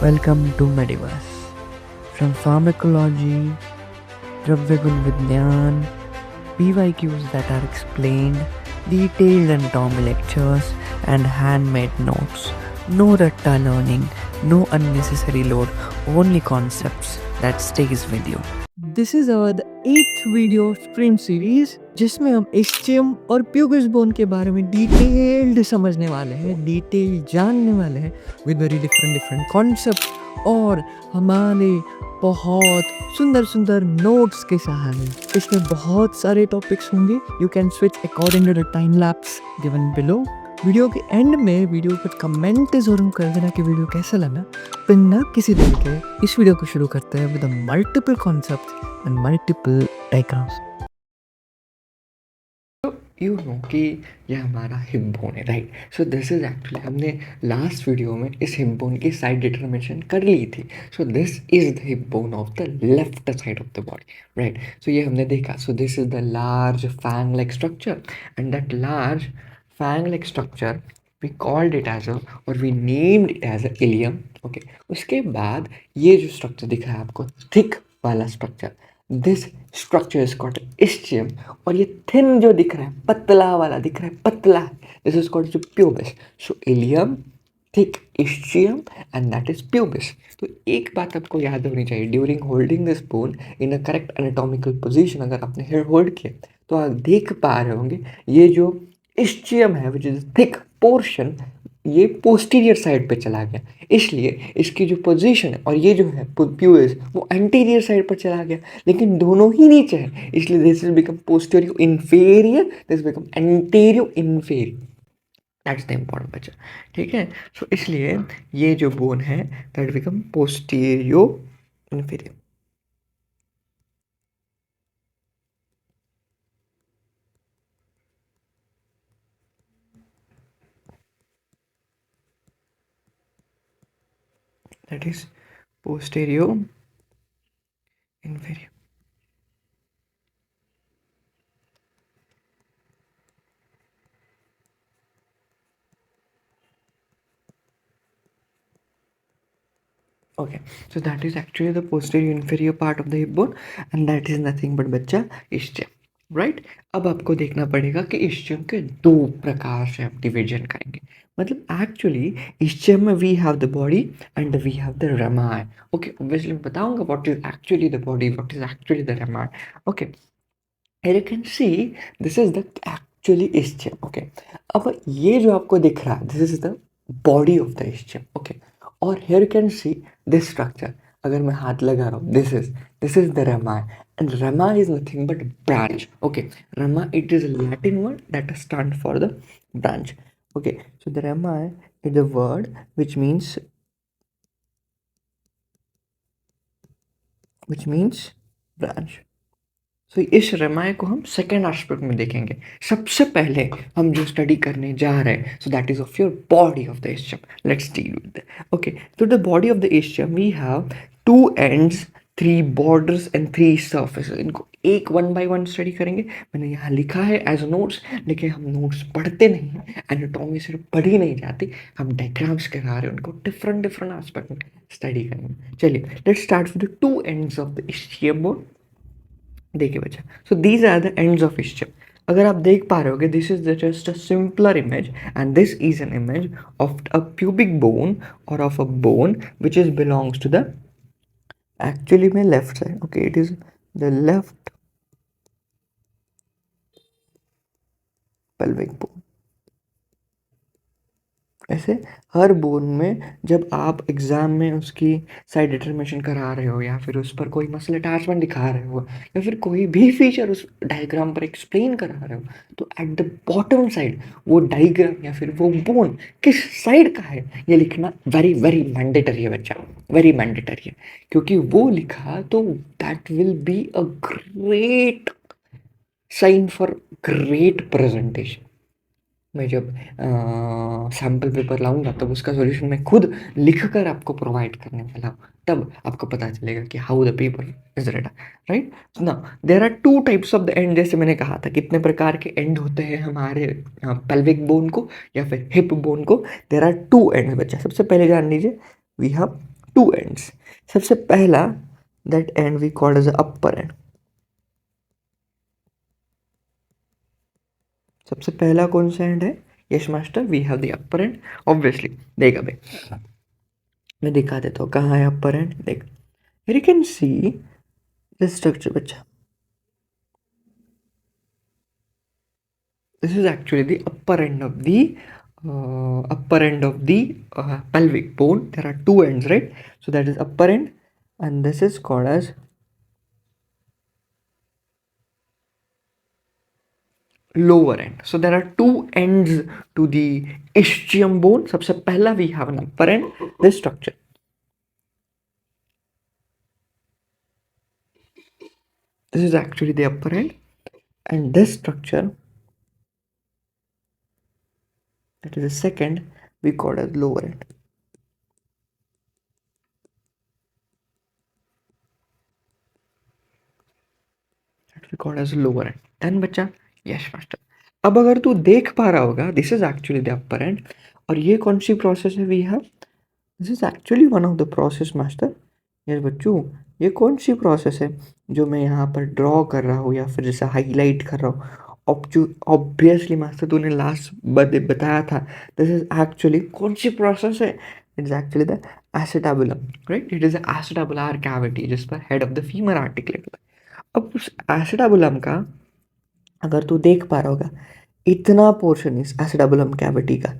Welcome to Mediverse. From pharmacology, Dravyagun Vidyan, PYQs that are explained, detailed anatomy lectures, and handmade notes. No ratta learning, no unnecessary load, only concepts that stays with you. This is our 8th video sprint series जिसमें हम ischium और pubis bone के बारे में detailed समझने वाले हैं, detail जानने वाले हैं विद वेरी डिफरेंट कॉन्सेप्ट और हमारे बहुत सुंदर सुंदर नोट्स के सहारे। इसमें बहुत सारे टॉपिक्स होंगे। You can switch according to the time lapse given below. Video के एंड में वीडियो पर कमेंट जरूर कर देना कि वीडियो कैसा लगा। बिना किसी देर के इस वीडियो को शुरू करते हैं with multiple concept and multiple diagrams. You know कि यह हमारा हिप बोन है, right. So this is actually हमने लास्ट वीडियो में इस हिप बोन की साइड डिटर्मिनेशन कर ली थी। So this is the hip bone of the left side of the body, right. So ये हमने देखा। So this is the large fang like structure and that large fang like structure we called it as और we named it as a ilium. Okay, उसके बाद ये जो structure दिख रहा है आपको, थिक वाला structure, this structure is called ischium. और ये थिन जो दिख रहा है, पतला वाला दिख रहा है, पतला है, this is called pubis. So ilium, thick ischium and that is pubis. तो एक बात आपको याद होनी चाहिए, during holding this bone in a correct anatomical position, अगर आपने हेयर होल्ड किया तो आप देख पा रहे होंगे ये जो इस्चियम है विच इज थिक पोर्शन, ये पोस्टीरियर साइड पे चला गया, इसलिए इसकी जो पोजीशन है और ये जो है प्यूबिस वो एंटीरियर साइड पर चला गया। लेकिन दोनों ही नीचे है, इसलिए this is become posterior inferior, this become anterior inferior. That's the important बच्चा, ठीक है। सो इसलिए ये जो बोन है that become posterior inferior. That is posterior inferior. Okay, so that is actually the posterior inferior part of the hip bone and that is nothing but बच्चा ischium, right. अब आपको देखना पड़ेगा कि ischium के दो प्रकार से हम डिवीजन करेंगे। मतलब एक्चुअली ischium में we have the body and we have the rami। Okay, obviously मैं बताऊंगा what is actually the body, what is actually the rami। Okay, here you can see this is the actually ischium। Okay, अब ये जो आपको दिख रहा है this is the body of the ischium। Okay, और here you can see this structure। अगर मैं हाथ लगा रहा हूँ, this is the rami and rami is nothing but branch। okay, rami it is a Latin word that stands for the branch। okay, so the rami is the word which means branch। तो इस रामायण को हम second aspect में देखेंगे। सबसे पहले हम जो स्टडी करने जा रहे हैं, so that is of your body of the ischium। Let's deal with that. Okay, तो the body of the ischium we have two ends, three borders and three surfaces. इनको एक वन बाय वन स्टडी करेंगे। मैंने यहाँ लिखा है as notes, लेकिन हम नोट्स पढ़ते नहीं हैं, एनाटॉमी सिर्फ पढ़ी नहीं जाती, हम डायग्राम्स करा रहे हैं, उनको डिफरेंट एस्पेक्ट में स्टडी करेंगे। चलिए let's start with the two ends of the ischium bone. देखिए बच्चा, so these are the ends of ischium। अगर आप देख पा रहे होगे this is just a simpler image and this is an image of a pubic bone और of a bone which is belongs to the actually में left side. Okay, it is the left pelvic bone। ऐसे हर bone में जब आप exam में उसकी side determination करा रहे हो या फिर उस पर कोई मसल अटैचमेंट दिखा रहे हो या फिर कोई भी फीचर उस डायग्राम पर एक्सप्लेन करा रहे हो, तो एट द बॉटम साइड वो डायग्राम या फिर वो बोन किस साइड का है ये लिखना वेरी वेरी मैंडेटरी है बच्चा, वेरी मैंडेटरी है। क्योंकि वो लिखा तो that will be a great sign for great presentation. मैं जब सैम्पल पेपर लाऊंगा तब उसका सॉल्यूशन मैं खुद लिख कर आपको प्रोवाइड करने वाला हूँ, तब आपको पता चलेगा कि how the paper is written, right. ना there are two types of the end. जैसे मैंने कहा था कितने प्रकार के एंड होते हैं हमारे पेल्विक बोन को या फिर हिप बोन को। देर आर टू एंड बच्चा। सबसे पहले जान लीजिए वी हैव टू एंड्स. सबसे पहला that end we called as upper end. सबसे पहला कौन सा एंड है? Yes master, we have the upper end. Obviously देख अबे मैं दिखा देता हूँ कहाँ है अपर एंड. देख, you can see this structure बच्चा. This is actually the upper end of the pelvic bone. There are two ends, right? So that is upper end, and this is called as lower end. So there are two ends to the ischium bone. सबसे पहला we have an upper end, this structure. This is actually the upper end, and this structure, that is the second, we call as lower end. That we call as lower end. Then बच्चा, yes master. अब अगर तू देख पा रहा होगा, this is actually the upper end. और ये कौन सी प्रोसेस है? We have, this is actually one of the process master. Yes बच्चों, ये कौन सी प्रोसेस है जो मैं यहाँ पर ड्रॉ कर रहा हूँ या फिर जैसे हाईलाइट कर रहा हूँ? ऑब्वियसली मास्टर तूने लास्ट बताया था, दिस इज एक्चुअली कौन सी प्रोसेस है? It is actually the acetabulum, right? It is the acetabular cavity जिस पर head of the femur articulate होता है. अब उस एसिटाबुलम का अगर तू देख पा रहा होगा, इतना पोर्शन इस एसिटाबुलम कैविटी का,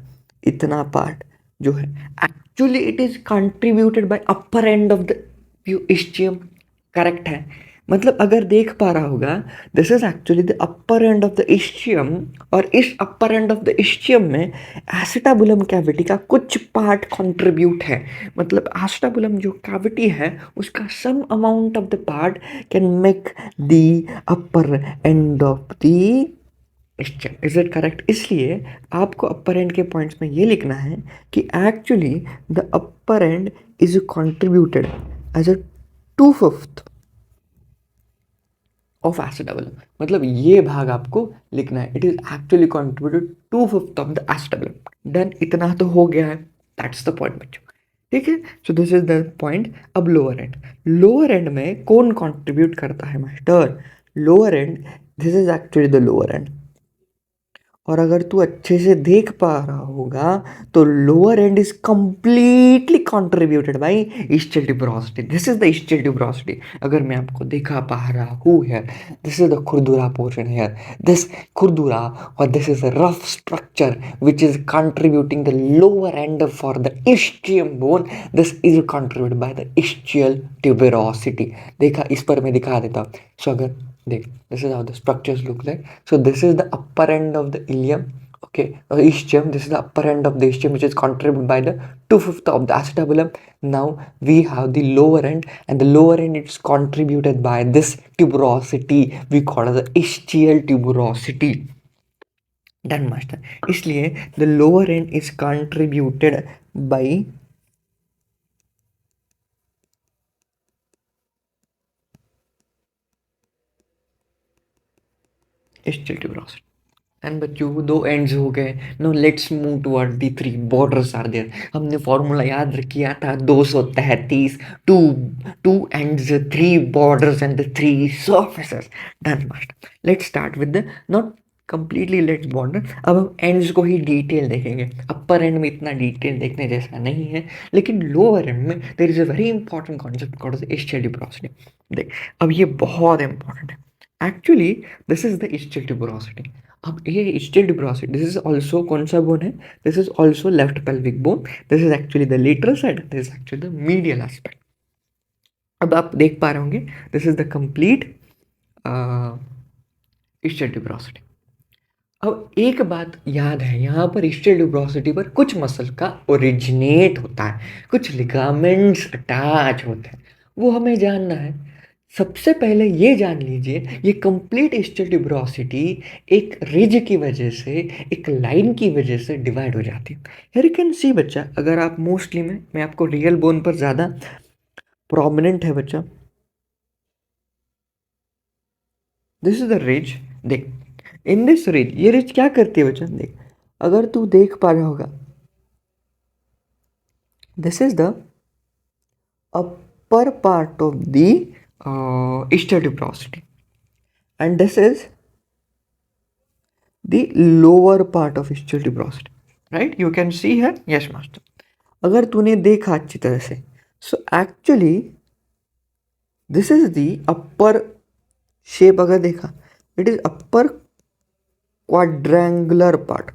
इतना पार्ट जो है actually it is contributed bye upper end of the ischium. Correct है. मतलब अगर देख पा रहा होगा, this is actually the upper end of the ischium. और इस अपर एंड ऑफ द इस्चियम में एसिटाबुलम कैविटी का कुछ पार्ट कंट्रीब्यूट है. मतलब एसिटाबुलम जो कैविटी है उसका some amount of the part can make the upper end of the ischium. Is it correct? इसलिए आपको अपर एंड के पॉइंट्स में ये लिखना है कि actually the upper end is contributed as a 2/5 of acetabulum. मतलब ये भाग आपको लिखना है. It is actually contributed 2/5 of the acetabulum. Done. इतना तो हो गया है. दैट्स द पॉइंट बच्चों. ठीक है. So this is the point. अब लोअर एंड, लोअर एंड में कौन कंट्रीब्यूट करता है master? Lower and, this is actually the lower and. और अगर तू अच्छे से देख पा रहा होगा तो lower and is completely contributed bye ischial tuberosity. This is the ischial tuberosity. अगर मैं आपको दिखा पा रहा हूँ हियर, दिस इज द खुरदुरा पोर्शन हियर. दिस खुरदुरा और this is a rough structure which is contributing the lower end for the ischium bone. This is contributed by the ischial tuberosity. देखा, इस पर मैं दिखा देता हूँ. सो अगर देख, this is how the structures look like. So this is the upper end of the ilium, okay, ischium. This is the upper end of the ischium which is contributed by the 2/5 of the acetabulum. Now we have the lower end, and the lower end is contributed by this tuberosity we call the ischial tuberosity. Done master. इसलिए the lower end is contributed by ischial tuberosity. And बच्चों दो ends हो गए. No let's move toward the 3 borders are there. हमने formula याद किया था 233. Two ends, 3 borders and the 3 surfaces. Done master. Let's start with the not completely let's border. अब हम एंड्स को ही डिटेल देखेंगे. अपर एंड में इतना डिटेल देखने जैसा नहीं है, लेकिन लोअर एंड में there is a very important concept called the ischial tuberosity. देख, अब ये बहुत इंपॉर्टेंट है. Actually this is the ischial tuberosity. अब ये ischial tuberosity, this is also कौन सा बोन है? This is also left pelvic bone. This is actually the lateral side. This is actually the medial aspect. अब आप देख पा रहे होंगे, this is the complete ischial tuberosity. अब एक बात याद है, यहाँ पर ischial tuberosity पर कुछ मसल का ओरिजिनेट होता है, कुछ लिगामेंट्स अटैच होते हैं, वो हमें जानना है. सबसे पहले ये जान लीजिए, ये कंप्लीट ischial tuberosity एक रिज की वजह से, एक लाइन की वजह से डिवाइड हो जाती है. हियर यू कैन सी बच्चा, अगर आप मोस्टली में, मैं आपको रियल बोन पर ज़्यादा प्रोमिनेंट है बच्चा. This is the ridge. देख, इन दिस रिज, ये रिज क्या करती है बच्चा? देख, अगर तू देख पा रहा होगा, this is the upper part of the ischial tuberosity, and this is the lower part of ischial tuberosity. Right? You can see here. Yes, master. अगर तूने देखा अच्छी तरह से, so actually this is the upper shape. अगर देखा, it is upper quadrangular part.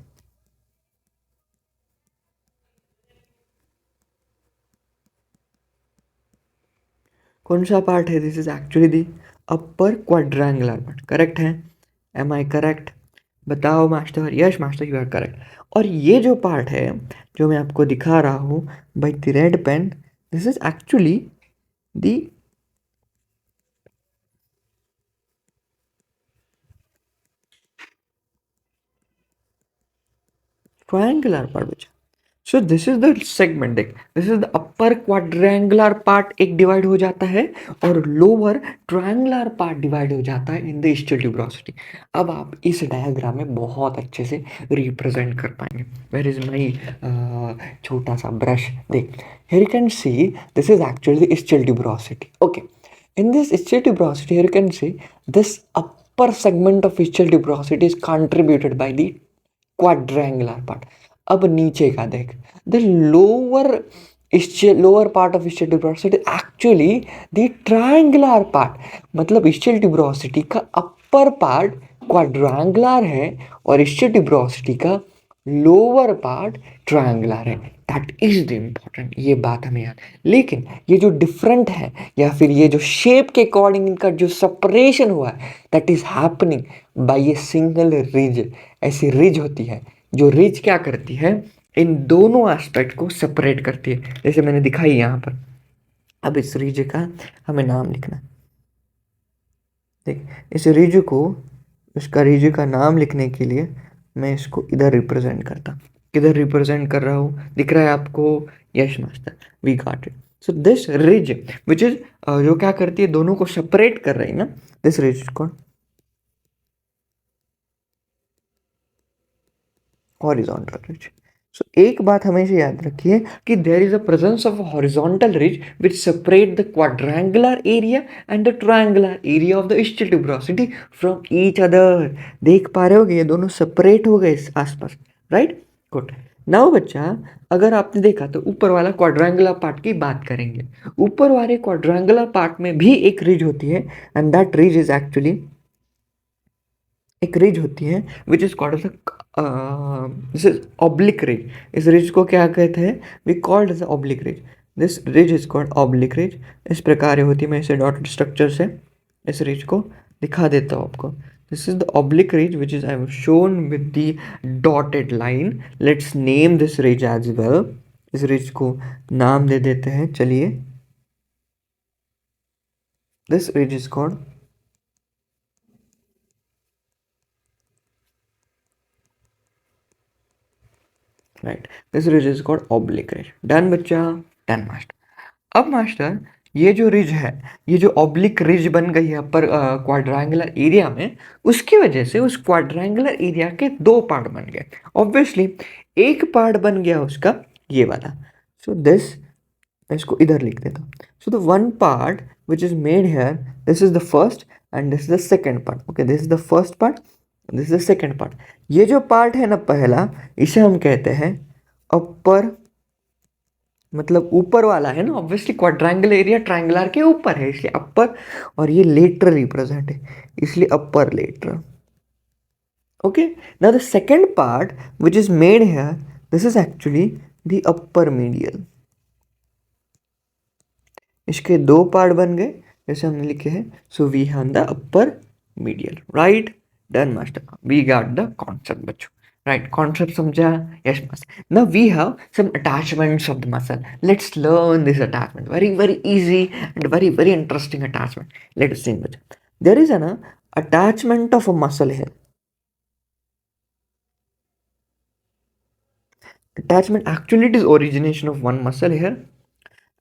कौन सा पार्ट है? This is actually the upper quadrangular part. Correct है? Am I correct? बताओ master. Yes master, you are correct. और ये जो पार्ट है जो मैं आपको दिखा रहा हूँ by the red pen, this is actually the triangular part बचा. So this is the segment. देख, this is the upper quadrangular part एक डिवाइड हो जाता है और लोअर ट्रायंगुलर पार्ट डिवाइड हो जाता है इन द ischial tuberosity. अब आप इस डायग्राम में बहुत अच्छे से रिप्रेजेंट कर पाएंगे. वेयर इज माई छोटा सा ब्रश. देख, here you can see this is actually the ischial tuberosity. Okay, in this ischial tuberosity, here you can see this upper segment of ischial tuberosity is contributed by the quadrangular part. अब नीचे का देख, the lower part of ischial tuberosity actually the triangular part. मतलब ischial tuberosity का upper part quadrangular है और ischial tuberosity का lower part triangular है. That is the important. ये बात हमें याद. लेकिन ये जो डिफरेंट है या फिर ये जो शेप के अकॉर्डिंग इनका जो सेपरेशन हुआ है, that is happening by a single ridge. ऐसी रिज होती है जो रिज क्या करती है, इन दोनों एस्पेक्ट को सेपरेट करती है, जैसे मैंने दिखाई यहाँ पर. अब इस रिज का हमें नाम लिखना. देख, इस रिज को, इसका रिज का नाम लिखने के लिए मैं इसको इधर रिप्रेजेंट करता. किधर रिप्रेजेंट कर रहा हूँ? दिख रहा है आपको? Yes master, we got it. So this ridge which is जो क्या करती है, दोनों को सेपरेट कर रही है ना, दिस रिज को हॉरिजॉन्टल रिज. सो एक बात हमेशा याद रखिए कि there is a presence of horizontal ridge which separate the quadrangular area and the triangular area of the ischial tuberosity from each other. देख पा रहे हो कि ये दोनों सेपरेट हो गए इस आसपास. Right, good. नाउ बच्चा, अगर आपने देखा तो ऊपर वाला क्वाड्रेंगुलर पार्ट की बात करेंगे. ऊपर वाले क्वाड्रेंगुलर पार्ट में भी एक रिज होती है and that ridge is actually एक रिज होती है which is called this is oblique ridge. इस रिज को क्या कहते हैं? We called as oblique ridge. This ridge is called oblique ridge. इस प्रकार होती है. मैं इसे डॉट स्ट्रक्चर से इस रिज को दिखा देता हूँ आपको. This is the oblique ridge which is I have shown with the dotted line. Let's name this ridge as well. इस रिज को नाम दे देते हैं. चलिए, this ridge is called right. This ridge is called oblique ridge. Done बच्चा? Done master. अब master, ये जो रिज है, ये जो ऑब्लिक रिज बन गई है अपर क्वाड्रेंगुलर एरिया में, उसकी वजह से उस क्वाड्रेंगुलर एरिया के दो पार्ट बन गए. ऑब्वियसली एक पार्ट बन गया उसका ये वाला. सो दिस, इसको इधर लिख देता हूँ. So the one part which is made here, this is the first end this is the second part. Okay, this is the first part, this is the second part. ये जो part है ना पहला, इसे हम कहते हैं अपर, मतलब ऊपर वाला है ना. ऑब्वियसली क्वाड्रेंगुलर एरिया ट्रायंगुलर के ऊपर है इसलिए अपर, और ये लेटरल रिप्रेजेंट है इसलिए upper lateral. Okay, now the second part which is made here, this is actually the upper medial. इसके दो पार्ट बन गए जैसे हमने लिखे हैं. So we have the upper medial. Right, done master, we got the concept बच्चों. Right, concept समझा? Yes, master. Now we have some attachments of the muscle. Let's learn this attachment. Very, very easy and very, very interesting attachment. Let us see. There is an attachment of a muscle here. Attachment, actually it is origination of one muscle here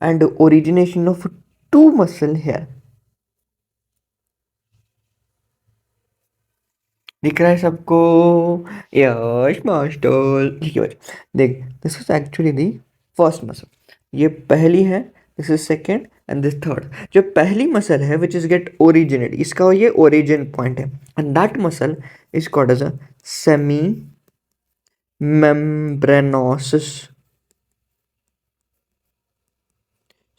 and origination of two muscle here. दिख रहा है सबको? Yes master. ठीक है बच्चा, देख, this is actually the first muscle. ये पहली है this is second and this third. जो पहली मसल है विच इज गेट ओरिजिनेट, इसका ये ओरिजिन पॉइंट है, and that muscle is called as a semi membranosus.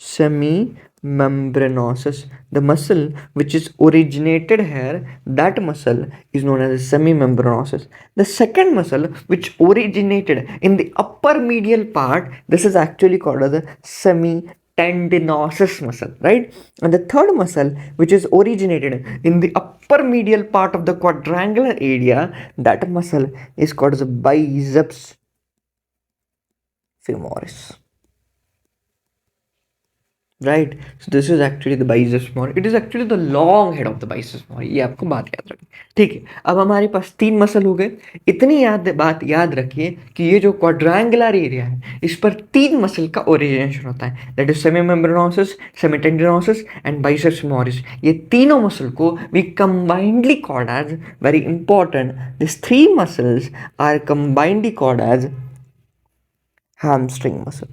Semimembranosus. The muscle which is originated here, that muscle is known as semimembranosus. The second muscle which originated in the upper medial part, this is actually called as the semitendinosus muscle, right? And the third muscle which is originated in the upper medial part of the quadrangular area, that muscle is called as the biceps femoris. Right, so this is actually the biceps femoris, it is actually the long head of the biceps femoris, ये आपको बात याद रखनी। ठीक है, अब हमारे पास तीन मसल हो गए। इतनी बात याद रखिए कि ये जो क्वाड्रेंगुलर एरिया है इस पर तीन मसल का ओरिजिनेशन होता है, that is semimembranosus, semitendinosus and biceps femoris. ये तीनों मसल को we combinedly called as, very important, this three muscles are combinedly called as hamstring muscle.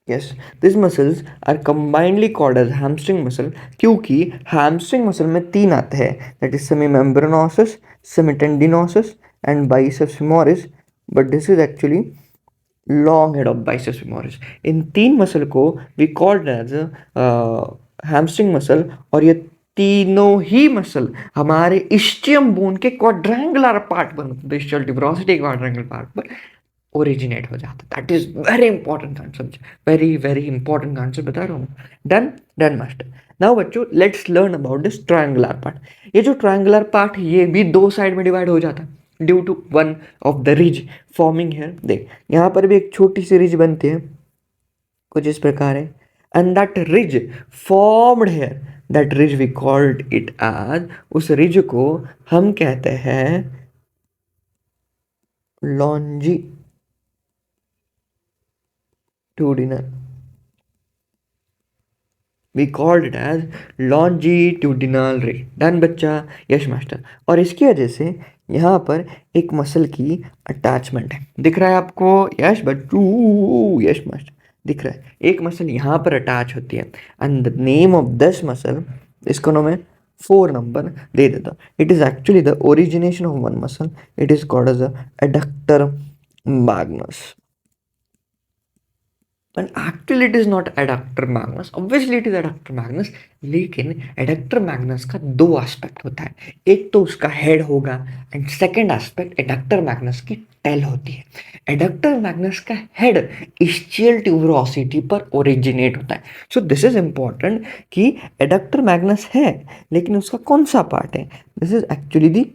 Yes, these muscles are combinedly called as hamstring muscle क्योंकि hamstring muscle में तीन आते हैं, that is semimembranosus, semitendinosus and biceps femoris, but this is actually long head of biceps femoris. इन तीन muscle को we called as hamstring muscle, और ये तीनों ही मसल हमारे इस्चियम बोन के क्वाड्रेंगुलर पार्ट पर, इस्चियल ट्यूबरोसिटी क्वाड्रेंगुलर पार्ट पर originate हो जाता है। That is very important concept, very very important concept बता रहा हूँ। Done, done master. नाउ बच्चों let's learn about this triangular part. ये जो ट्रायंगुलर पार्ट है ये भी दो साइड में डिवाइड हो जाता है due to one of the ridge forming here. देख यहाँ पर भी एक छोटी सी रिज बनती है कुछ इस प्रकार है, and that ridge formed here, that ridge we called it as, उस रिज को हम कहते हैं longitudinal, we called it as longitudinal ray. Done बच्चा, यश मास्टर। और इसकी वजह से यहाँ पर एक मसल की अटैचमेंट है, दिख रहा है आपको यश बच्चू, यश मास्टर दिख रहा है, एक मसल यहाँ पर अटैच होती है, and the name of this muscle, इसको ना मैं 4 नंबर दे देता, it is actually the origination of one muscle, it is called as adductor magnus. But actually it is not adductor magnus, obviously it is adductor magnus, लेकिन adductor Magnus का दो aspect होता है, एक तो उसका हेड होगा and second aspect adductor magnus की टेल होती है। एडक्टर मैग्नस का हेड इस्चियल ट्यूबरोसिटी पर ओरिजिनेट होता है। सो दिस इज इंपॉर्टेंट कि एडक्टर मैग्नस है लेकिन उसका कौन सा पार्ट है, this is actually the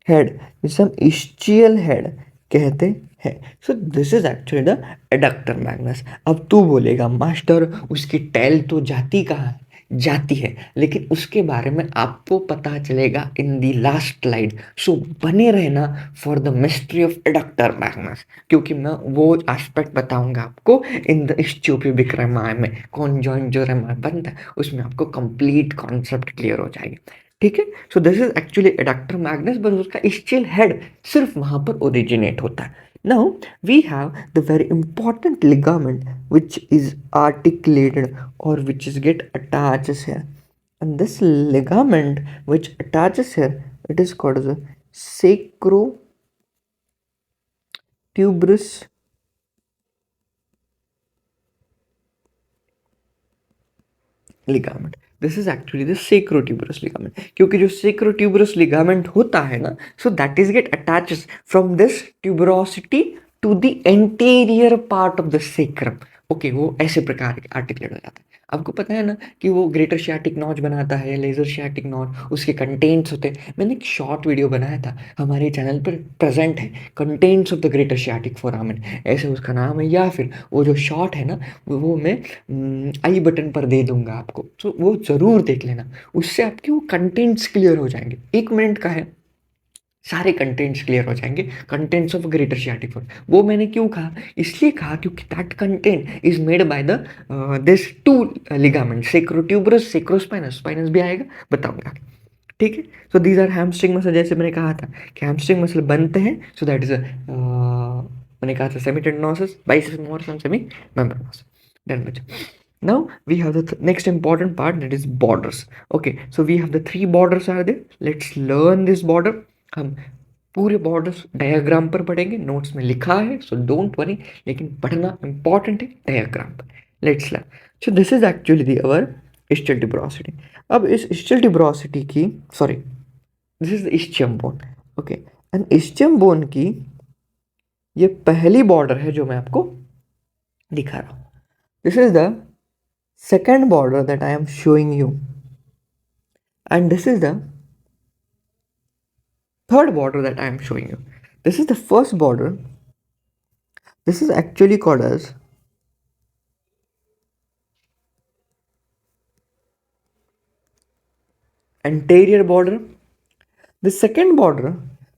head, जिसे हम इस्चियल हेड कहते हैं। सो this is actually the adductor Magnus. अब तू बोलेगा मास्टर उसकी टेल तो जाती कहाँ है, जाती है, लेकिन उसके बारे में आपको पता चलेगा इन दी लास्ट स्लाइड। सो बने रहना for the mystery of adductor Magnus, क्योंकि मैं वो एस्पेक्ट बताऊंगा आपको इन द इस्चियोपुबिक रेमाय में, कौन जॉइंट जो रेमाय बनता है उसमें आपको कंप्लीट कॉन्सेप्ट क्लियर हो जाएगी। ठीक है, so this is actually adductor Magnus, but उसका इस्चियल हेड सिर्फ वहां पर ओरिजिनेट होता है। Now we have the very important ligament which is articulated or which is get attaches here, and this ligament which attaches here, it is called as a sacrotuberous ligament. This is actually the sacrotuberous ligament, क्योंकि जो sacrotuberous ligament होता है ना, so that is get attaches from this tuberosity to the anterior part of the sacrum. Okay, वो ऐसे प्रकार articulate हो जाता है। आपको पता है ना कि वो ग्रेटर शियाटिक नॉच बनाता है, लेजर शियाटिक नॉच, उसके कंटेंट्स होते हैं। मैंने एक शॉर्ट वीडियो बनाया था, हमारे चैनल पर प्रेजेंट है, contents of the greater sciatic foramen, ऐसे उसका नाम है, या फिर वो जो शॉर्ट है ना वो मैं आई बटन पर दे दूंगा आपको, तो वो ज़रूर देख लेना, उससे आपके वो कंटेंट्स क्लियर हो जाएंगे। 1 मिनट का है, सारे कंटेंट्स क्लियर हो जाएंगे, contents of greater sciatic for. वो मैंने क्यों कहा, इसलिए कहा क्योंकि that content is made by the this two ligament, sacrotuberous, sacrospinous, spinous भी आएगा, बताऊंगा। ठीक है, so these are hamstring muscle. जैसे मैंने कहा था कि हैमस्ट्रिंग मसल बनते हैं, सो दैट इज मैंने कहा था semitendinosus, biceps and semimembranosus. Done बच्चा। Now we have the next important part, that is borders. Okay, so we have the three borders are there. Let's learn this border. हम पूरे borders diagram पर पढ़ेंगे, notes में लिखा है, so don't worry, लेकिन पढ़ना इंपॉर्टेंट है डायग्राम पर। Let's learn. So this is actually the our ischial tuberosity। अब इस ischial tuberosity की, sorry, this is the ischium bone. Okay, and ischium bone की ये पहली बॉर्डर है जो मैं आपको दिखा रहा हूँ। This is the second border that I am showing you, and this is the third border that I am showing you. This is the first border. This is actually called as anterior border. The second border,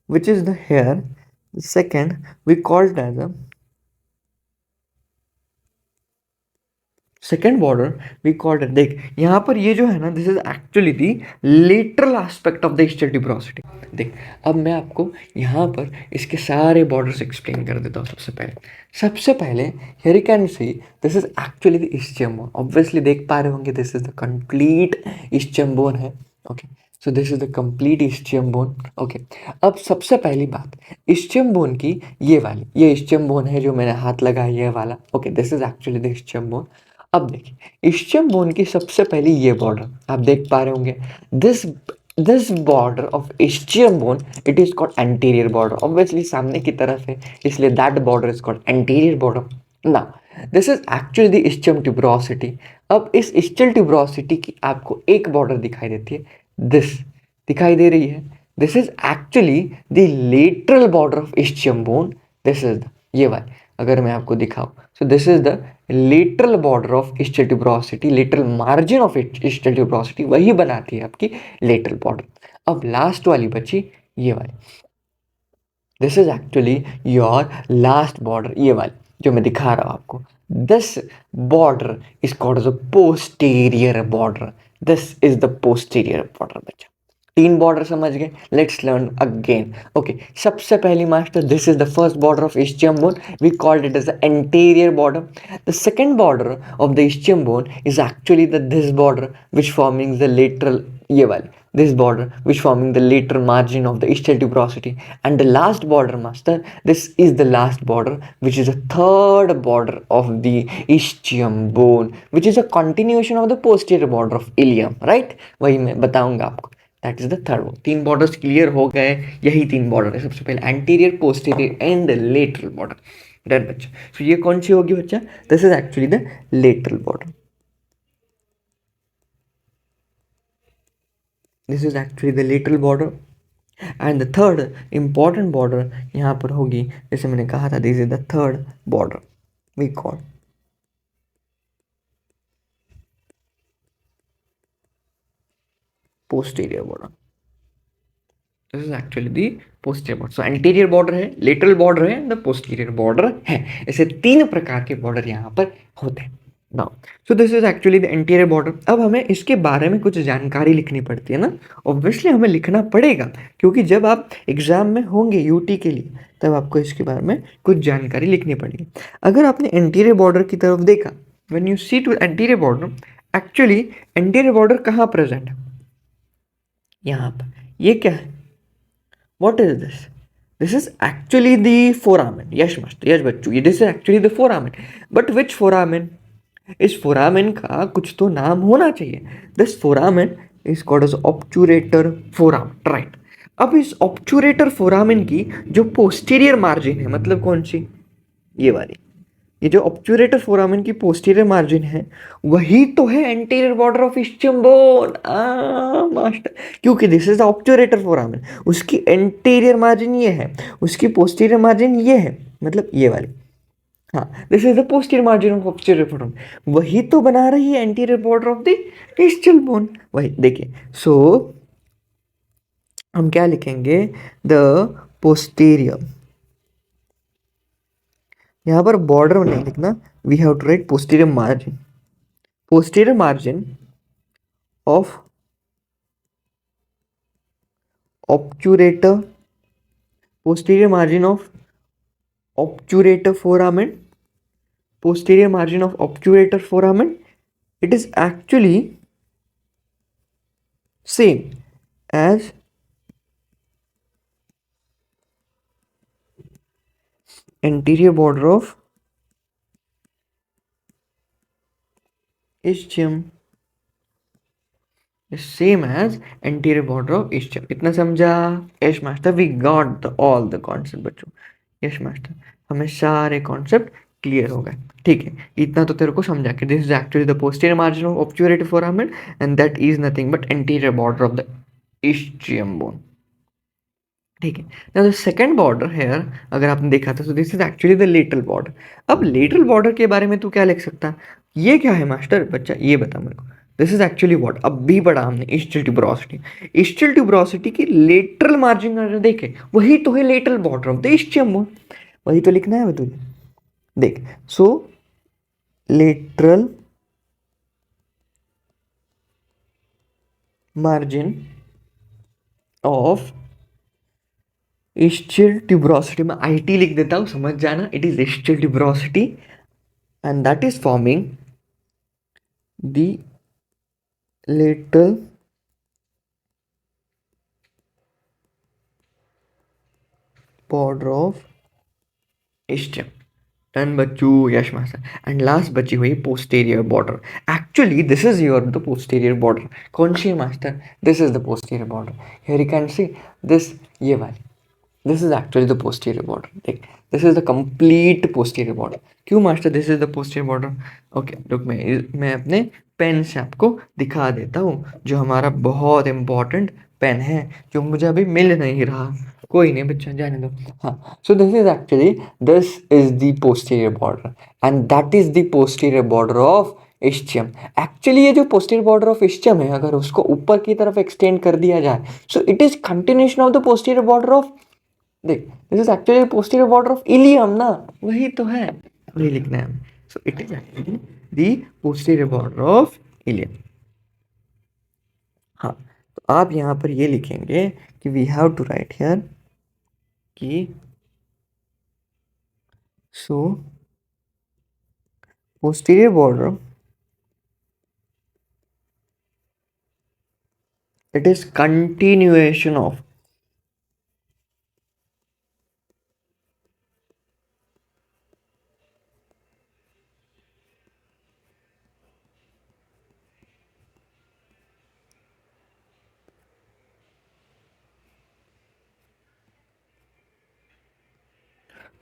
which is the hair, the second we call it as a second border we called it. देख यहाँ पर ये जो है ना, this is actually the lateral aspect of the ischial tuberosity। देख अब मैं आपको यहाँ पर इसके सारे बॉर्डर्स एक्सप्लेन कर देता हूँ। सबसे पहले here you can see this is actually the ischium bone। Obviously देख पा रहे होंगे this is the complete ischium bone है। Okay, so this is the complete ischium bone। Okay, अब सबसे पहली बात ischium bone की, ये ischium bone है जो मैंने हाथ लगाया ये वाला। Okay, this is actually the ischium bone। अब देखिए ischium bone की सबसे पहली ये बॉर्डर आप देख पा रहे होंगे, this border of ischium bone it is called anterior border. Obviously सामने की तरफ है इसलिए that border is called anterior border. Now this is actually the ischium tuberosity। अब इस ischial tuberosity की आपको एक बॉर्डर दिखाई देती है, दिस दिखाई दे रही है, this is actually the lateral border of ischium bone। This is ये वाली, अगर मैं आपको दिखाऊं, सो this is the lateral border of ischial tuberosity, lateral margin of ischial tuberosity वही बनाती है आपकी लेटरल बॉर्डर। अब लास्ट वाली बची ये वाली, this is actually your last border, ये वाली जो मैं दिखा रहा हूं आपको। This border is called as a posterior border. This is the posterior border बच्चा। तीन बॉर्डर समझ गए, लेट्स लर्न अगेन। ओके, सबसे पहली master, this is the first border of ischium bone, we called it as the anterior border। The second border of the ischium bone is actually this border which forming the lateral, ये वाली, this border which forming the lateral margin of the ischial tuberosity। and the last border master, this is the last border which is the third border of the ischium bone, which is a continuation of the posterior border of ilium, right? वही मैं बताऊंगा आपको, that is the third. तीन borders clear हो गए, यही तीन border है, सबसे पहले anterior, posterior and lateral border. Done बच्चा। सो ये कौन सी होगी बच्चा? This is actually the lateral border. This is actually the lateral border. And the third important border यहाँ पर होगी, जैसे मैंने कहा था, this is the third border we call posterior border। This is actually the posterior border. So anterior border है, lateral border है, the posterior border है। ऐसे तीन प्रकार के बॉर्डर यहाँ पर होते हैं। Now so this is actually the anterior border. अब हमें इसके बारे में कुछ जानकारी लिखनी पड़ती है ना, ऑब्वियसली हमें लिखना पड़ेगा, क्योंकि जब आप एग्जाम में होंगे यूटी के लिए तब आपको इसके बारे में कुछ जानकारी लिखनी पड़ेगी। अगर आपने एंटीरियर बॉर्डर की तरफ देखा, when you see to anterior border, actually anterior border कहाँ प्रेजेंट है? यहाँ पर। ये क्या है? What is this? This is actually the foramen. Yes, master. Yes, बच्चों, this is actually the foramen. But which foramen? इस foramen का कुछ तो नाम होना चाहिए। This foramen is called as obturator foramen, right? अब इस obturator foramen की जो posterior margin है, मतलब कौन सी? ये वाली। ये जो ऑब्चुरेटर फोरामेन की पोस्टीरियर मार्जिन है, वही तो है anterior border of ischium bone। Master, क्योंकि this is the obturator foramen, उसकी एंटीरियर मार्जिन ये है, उसकी पोस्टीरियर मार्जिन ये है, मतलब ये वाली। हाँ, this is the posterior margin of obturator foramen, वही तो बना रही है anterior border of the ischial bone। वही देखिए, सो हम क्या लिखेंगे? द पोस्टीरियर, यहाँ पर बॉर्डर नहीं लिखना, we have to write posterior margin. Posterior margin of obturator, posterior margin of obturator foramen, posterior margin of obturator foramen, it is actually same as anterior border of ischium, same as anterior border of ischium. इतना समझा? Yes master, we got the all the concept बच्चों. Yes master, हमें सारे concept clear हो गए. ठीक है, इतना तो तेरे को समझा कि this is actually the posterior margin of obturator foramen and that is nothing but anterior border of the ischium bone. ठीक है. Now the second border here अगर आपने देखा था, तो this is actually the lateral border. अब lateral border के बारे में तू क्या लिख सकता है? ये क्या है मास्टर? बच्चा ये बता मेरे को. दिस इज एक्चुअली व्हाट, अब भी पढ़ा हमने, ischial tuberosity. ischial tuberosity की लेटरल मार्जिन अगर देखे, वही तो है lateral border of the ischium bone. वही तो लिखना है तुझे. देख, so lateral margin of ischial tuberosity में IT लिख देता हूँ, समझ जाना. It is ischial tuberosity and that is forming the lateral border of ischium. Done बच्चों, यश मास्टर. एंड लास्ट बची हुई posterior border. Actually this is your the posterior border. कौन सी है master? This is the posterior border. Here you can see this, ये वाली. This is actually the posterior border. देख, this is the complete posterior border. क्यों master this is the posterior border? Okay, रुक, मैं अपने पेन से आपको दिखा देता हूँ, जो हमारा बहुत इंपॉर्टेंट पेन है, जो मुझे अभी मिल नहीं रहा. कोई नहीं बच्चा, जाने दो. हाँ, सो this is actually, this is the posterior border and that is the posterior border of ischium. Actually ये जो पोस्टीरियर बॉर्डर ऑफ ischium है, अगर उसको ऊपर की तरफ एक्सटेंड कर दिया जाए, so it is continuation of the posterior border of, देख, this is actually posterior border of ilium ना, वही तो है, वही लिखना है. So it is actually the posterior border of ilium. हाँ, तो आप यहाँ पर ये लिखेंगे कि we have to write here कि so posterior border, it is continuation of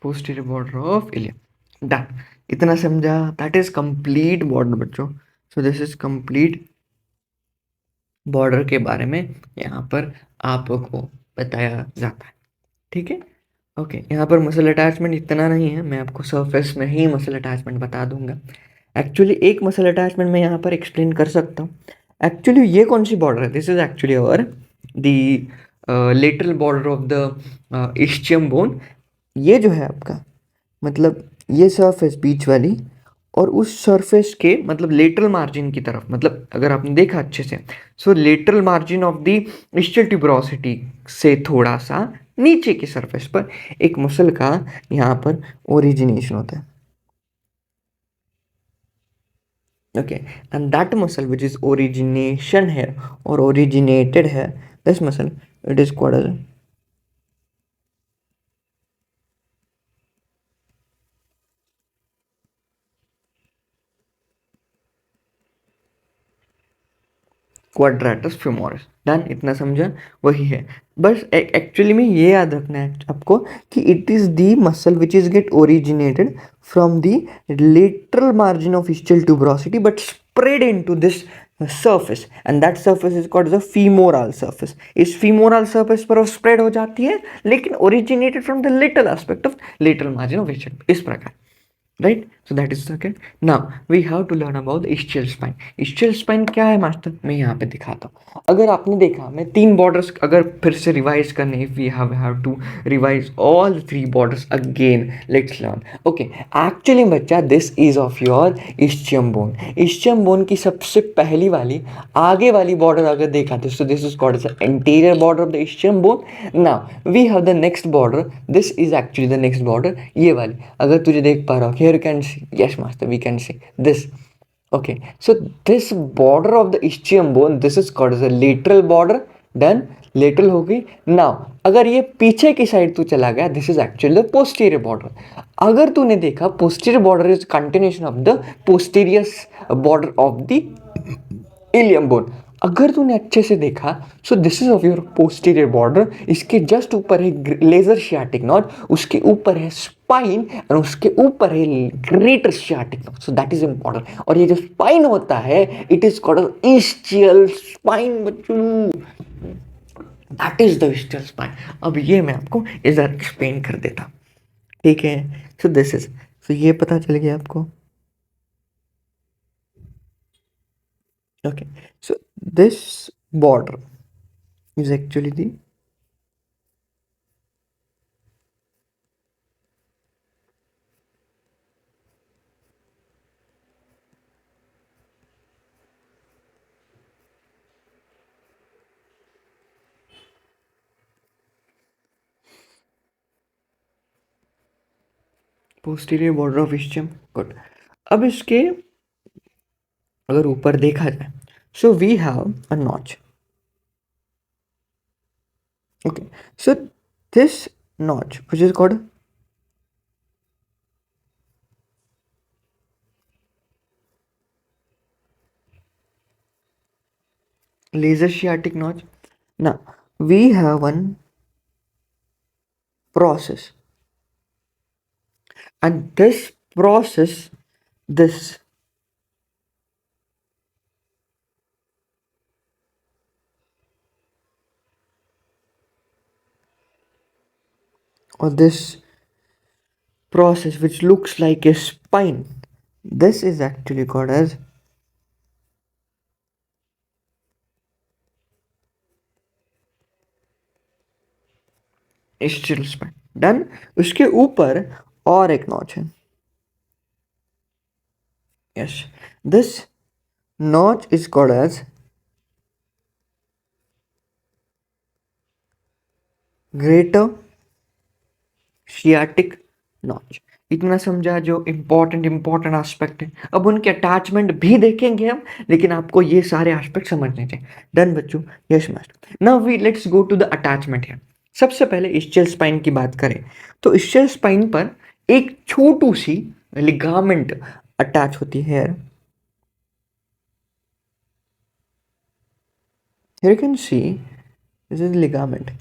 posterior border of ileum. Done. इतना समझा? that is complete border बच्चों. so this is complete border के बारे में यहाँ पर आपको बताया जाता है. ठीक है, ओके. यहाँ पर मसल अटैचमेंट इतना नहीं है, मैं आपको सरफेस में ही मसल अटैचमेंट बता दूंगा. एक्चुअली एक मसल अटैचमेंट मैं यहाँ पर एक्सप्लेन कर सकता हूँ. एक्चुअली ये कौन सी बॉर्डर है? This is actually our the lateral border of the ischium bone. ये जो है आपका, मतलब ये सरफेस बीच वाली, और उस सरफेस के मतलब लेटरल मार्जिन की तरफ, मतलब अगर आपने देखा अच्छे से, so lateral margin of the ischial tuberosity से थोड़ा सा नीचे की सरफेस पर एक मसल का यहाँ पर ओरिजिनेशन होता है. Okay, and that muscle which is origination है और ओरिजिनेटेड है, this muscle it is called quadratus femoris. Done, इतना समझा? वही है. बस एक्चुअली में ये याद रखना है आपको कि it is the muscle which is get originated from the lateral margin of ischial tuberosity but spread into this surface and that surface is called the femoral surface. इस femoral surface पर spread हो जाती है, लेकिन originated from the lateral aspect of lateral margin of ischium. इस प्रकार, right? So that is second. Now we have to learn about the ischial spine. Ischial spine क्या है मास्टर, मैं यहाँ पे दिखाता हूँ. अगर आपने देखा, मैं 3 बॉर्डर्स अगर फिर से रिवाइज करने, if we have to revise all 3 borders again, let's learn. Okay, actually बच्चा this is of your ischium bone. Ischium bone की सबसे पहली वाली आगे वाली बॉर्डर अगर देखा तो so this is called as the anterior border of the ischium bone. Now we have the next border. This is actually the next border. ये वाली अगर तुझे देख पा रहा हो, here you can see, yes master, we can see this. Okay, so this border of the ischium bone, this is called as a lateral border. Done, lateral हो गई. Now अगर ये पीछे की साइड तू चला गया, this is actually the posterior border. अगर तूने देखा, posterior border is continuation of the posterior border of the ilium bone. अगर तूने अच्छे से देखा, so this is of your posterior border. इसके जस्ट ऊपर है लेजर शियाटिक नॉट, उसके ऊपर है स्पाइन और उसके ऊपर है greater sciatic notch. So that is important. और ये जो स्पाइन होता है, it is called ischial spine बच्चों. That is the ischial spine. अब ये मैं आपको इधर एक्सप्लेन कर देता, ठीक है. सो दिस इज, सो ये पता चल गया आपको. Okay, so this border is actually the posterior border of ischium. Good. अब इसके अगर ऊपर देखा जाए, so we have a notch. Okay, so this notch which is called laser sciatic notch. Now we have one process, and this process, this or this process which looks like a spine, this is actually called as ischial spine. Done. उसके ऊपर और एक notch है. Yes, this notch is called as greater sciatic notch. इतना समझा जो important aspect है. अब उनके अटैचमेंट भी देखेंगे हम, लेकिन आपको ये सारे एस्पेक्ट समझने चाहिए. डन बच्चों. Yes master. Now we let's go to the attachment here. सबसे पहले ischial स्पाइन की बात करें तो ischial स्पाइन पर एक छोटू सी लिगामेंट अटैच होती है. Here you can see this is ligament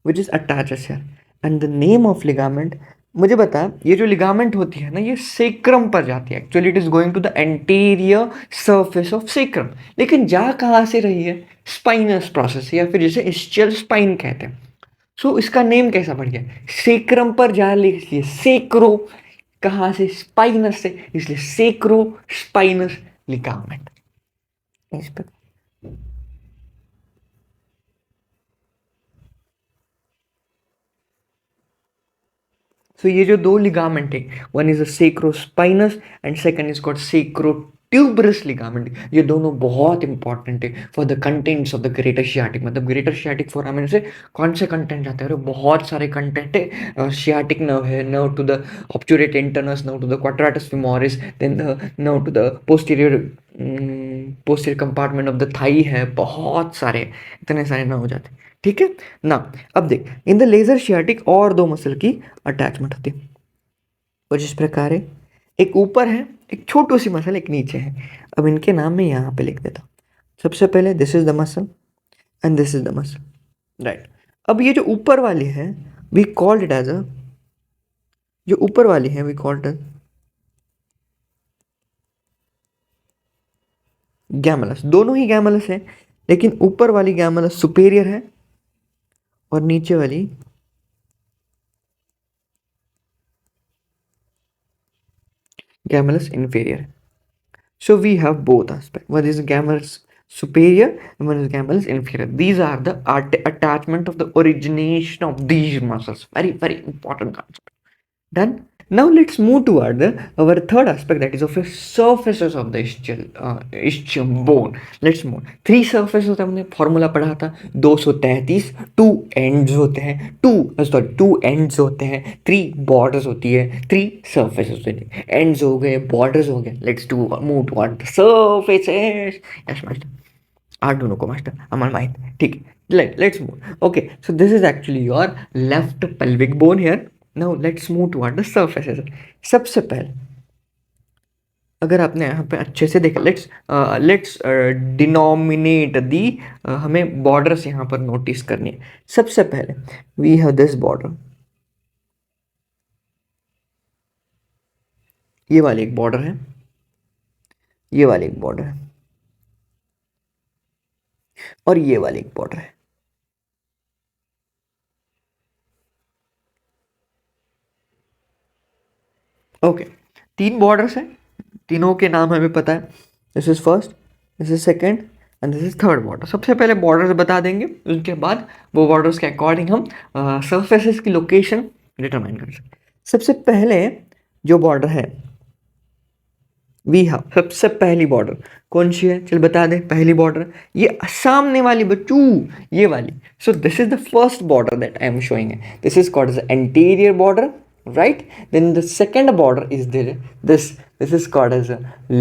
which is attached here, and the name of ligament, मुझे बता, ये जो लिगामेंट होती है ना, ये सेक्रम पर जाती है. Actually it is going to the anterior surface of sacrum, लेकिन जा कहाँ से रही है? स्पाइनस प्रोसेस, या फिर जिसे ischial स्पाइन कहते हैं. सो इसका नेम कैसा पड़ गया? सेक्रम पर जा रही, इसलिए सेक्रो. कहाँ से? स्पाइनस से, इसलिए सेक्रो स्पाइनस लिगामेंट. इस पर तो ये जो दो लिगामेंट है, one is a sacrospinous and second is called sacrotuberous ligament. ये दोनों बहुत इंपॉर्टेंट है for the contents of the greater sciatic. मतलब ग्रेटर शियाटिक फोरामेन से कौन से कंटेंट जाते हैं? बहुत सारे कंटेंट है. शियाटिक नर्व है, nerve to the obturator internus, nerve to the quadratus femoris, then nerve to the posterior compartment of the thigh है. बहुत सारे, इतने सारे नर्व हो जाते हैं. ठीक है ना. अब देख, इन द लेजर शियाटिक और दो मसल की अटैचमेंट होती है कुछ इस प्रकार है. एक ऊपर है, एक छोटू सी मसल, एक नीचे है. अब इनके नाम मैं यहाँ पे लिख देता हूँ. सबसे पहले this is the muscle and this is the muscle, right. अब ये जो ऊपर वाली है, we called it as a, जो ऊपर वाली है वी कॉल्ड इट गैमलस. दोनों ही गैमलस है, लेकिन ऊपर वाली गैमलस सुपेरियर है और नीचे वाली Gamellus inferior. So we have both aspects. One is Gamellus superior and one is Gamellus inferior. These are the attachment of the origination of these muscles. Very, very important concept. Done. Now let's move toward our third aspect, that is of the surfaces of the ischium bone. Let's move. Three surfaces होते हैं, हमने formula पढ़ा था 233, two ends होते हैं, two ends होते हैं, 3 borders होती है, 3 सर्फेसेस होते हैं, एंड्स हो गए, बॉर्डर्स हो गए. Let's do move toward the surfaces. Yes master. आठ को मास्टर हमारा माइंड ठीक है. Let's move. Okay, so this is actually your left pelvic bone here. Now let's move toward the surfaces. सबसे पहले अगर आपने यहाँ पे अच्छे से देखा, लेट्स डिनोमिनेट दी, हमें बॉर्डर्स यहाँ पर नोटिस करनी है. सबसे पहले वी हैव दिस बॉर्डर, ये वाली एक बॉर्डर है, ये वाली एक बॉर्डर है, और ये वाली एक बॉर्डर है. ओके, 3 बॉर्डर्स हैं, तीनों के नाम हमें पता है. This is first, this is second and this is third border. सबसे पहले बॉर्डर्स बता देंगे, उसके बाद वो बॉर्डर्स के अकॉर्डिंग हम सरफेसेस की लोकेशन डिटरमाइन कर सकते. सबसे पहले जो बॉर्डर है वी हैव, सबसे पहली बॉर्डर कौन सी है, चल बता दे. पहली बॉर्डर ये सामने वाली बच्चू, ये वाली. So this is the first border that I am showing. This is called as anterior border, right? Then the second border is there, this is called as a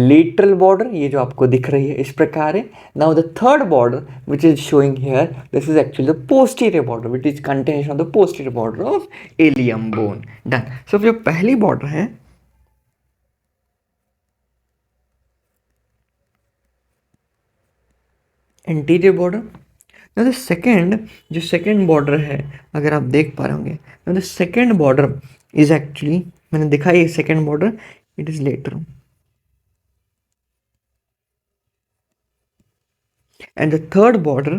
lateral border, ये जो आपको दिख रही है इस प्रकार है. Now the third border which is showing here, this is actually the posterior border which is continuation of the posterior border of ilium bone. Done. So जो पहली border है anterior border. Now the second, जो second border है अगर आप देख पा रहे होंगे, now the second border is actually, मैंने दिखा ये second border, it is lateral, and the third border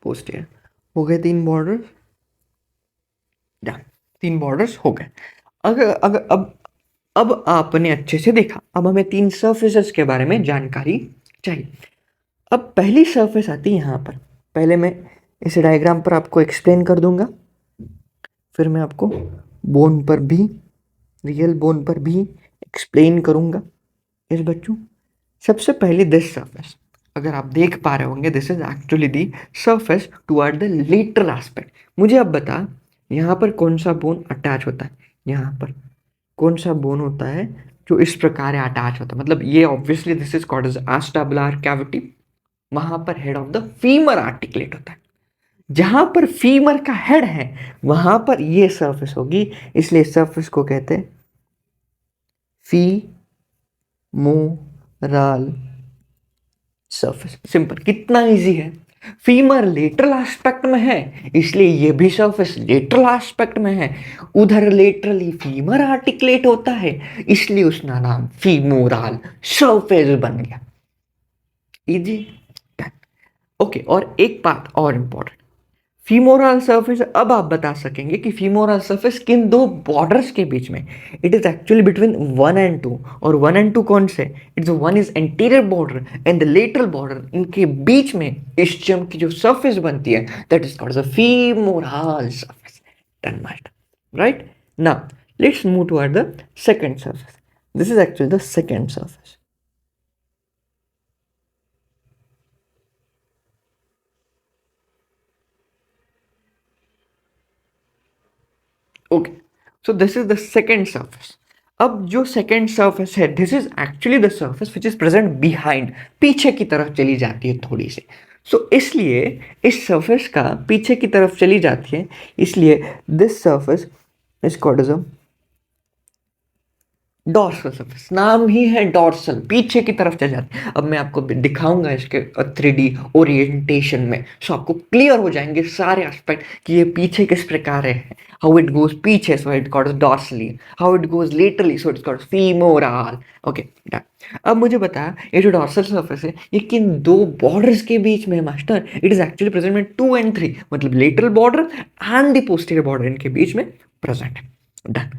posterior. हो गए 3 बॉर्डर्स. डन, 3 बॉर्डर्स हो गए. अगर अगर अब आपने अच्छे से देखा, अब हमें 3 सर्फेसेस के बारे में जानकारी चाहिए. अब पहली सरफेस आती है यहाँ पर. पहले मैं इस डायग्राम पर आपको एक्सप्लेन कर दूंगा, फिर मैं आपको बोन पर भी, रियल बोन पर भी एक्सप्लेन करूंगा. इस बच्चों, सबसे पहले दिस सरफेस अगर आप देख पा रहे होंगे, this is actually the surface toward the lateral aspect. मुझे अब बता, यहाँ पर कौन सा बोन अटैच होता है, यहाँ पर कौन सा बोन होता है जो इस प्रकार अटैच होता है. मतलब ये obviously this is called as acetabular cavity. वहां पर head of the femur articulate होता है. जहां पर फीमर का हेड है वहां पर ये सरफेस होगी, इसलिए सरफेस को कहते हैं फीमोरल सरफेस. सिंपल, कितना इजी है. फीमर लेटरल एस्पेक्ट में है इसलिए ये भी सरफेस लेटरल एस्पेक्ट में है. उधर लेटरली फीमर आर्टिकुलेट होता है इसलिए उसका नाम फीमोरल सरफेस बन गया. इजी. ओके, और एक बात और इंपॉर्टेंट, फीमोरल सरफेस. अब आप बता सकेंगे कि फीमोरल सरफेस किन 2 बॉर्डर्स के बीच में. It is actually between 1 and 2. और 1 and 2 कौन से, it's one is anterior border and the lateral border. इनके बीच में ischium की जो सरफेस बनती है that is called the femoral surface. Done master, right? Now let's move toward the second surface. This is actually the second surface. Okay, so this is the second surface. अब जो second surface है, this is actually the surface which is present behind, पीछे की तरफ चली जाती है थोड़ी सी. सो इसलिए इस सर्फेस का पीछे की तरफ चली जाती है, इसलिए this surface is called as a dorsal surface, नाम ही है डॉर्सल, पीछे की तरफ चले जाते हैं। अब मैं आपको दिखाऊंगा इसके 3D ओरिएंटेशन में, सो आपको क्लियर हो जाएंगे सारे एस्पेक्ट कि ये पीछे किस प्रकार है। हाउ इट गोज पीछे, so it called dorsally. How it goes laterally, so it's called femoral. Okay done. अब मुझे बता, ये जो डॉर्सल सरफेस है ये किन दो बॉर्डर्स के बीच में है master? It is actually present में 2 and 3, मतलब lateral border and the posterior border, इनके बीच में प्रेजेंट है। डन।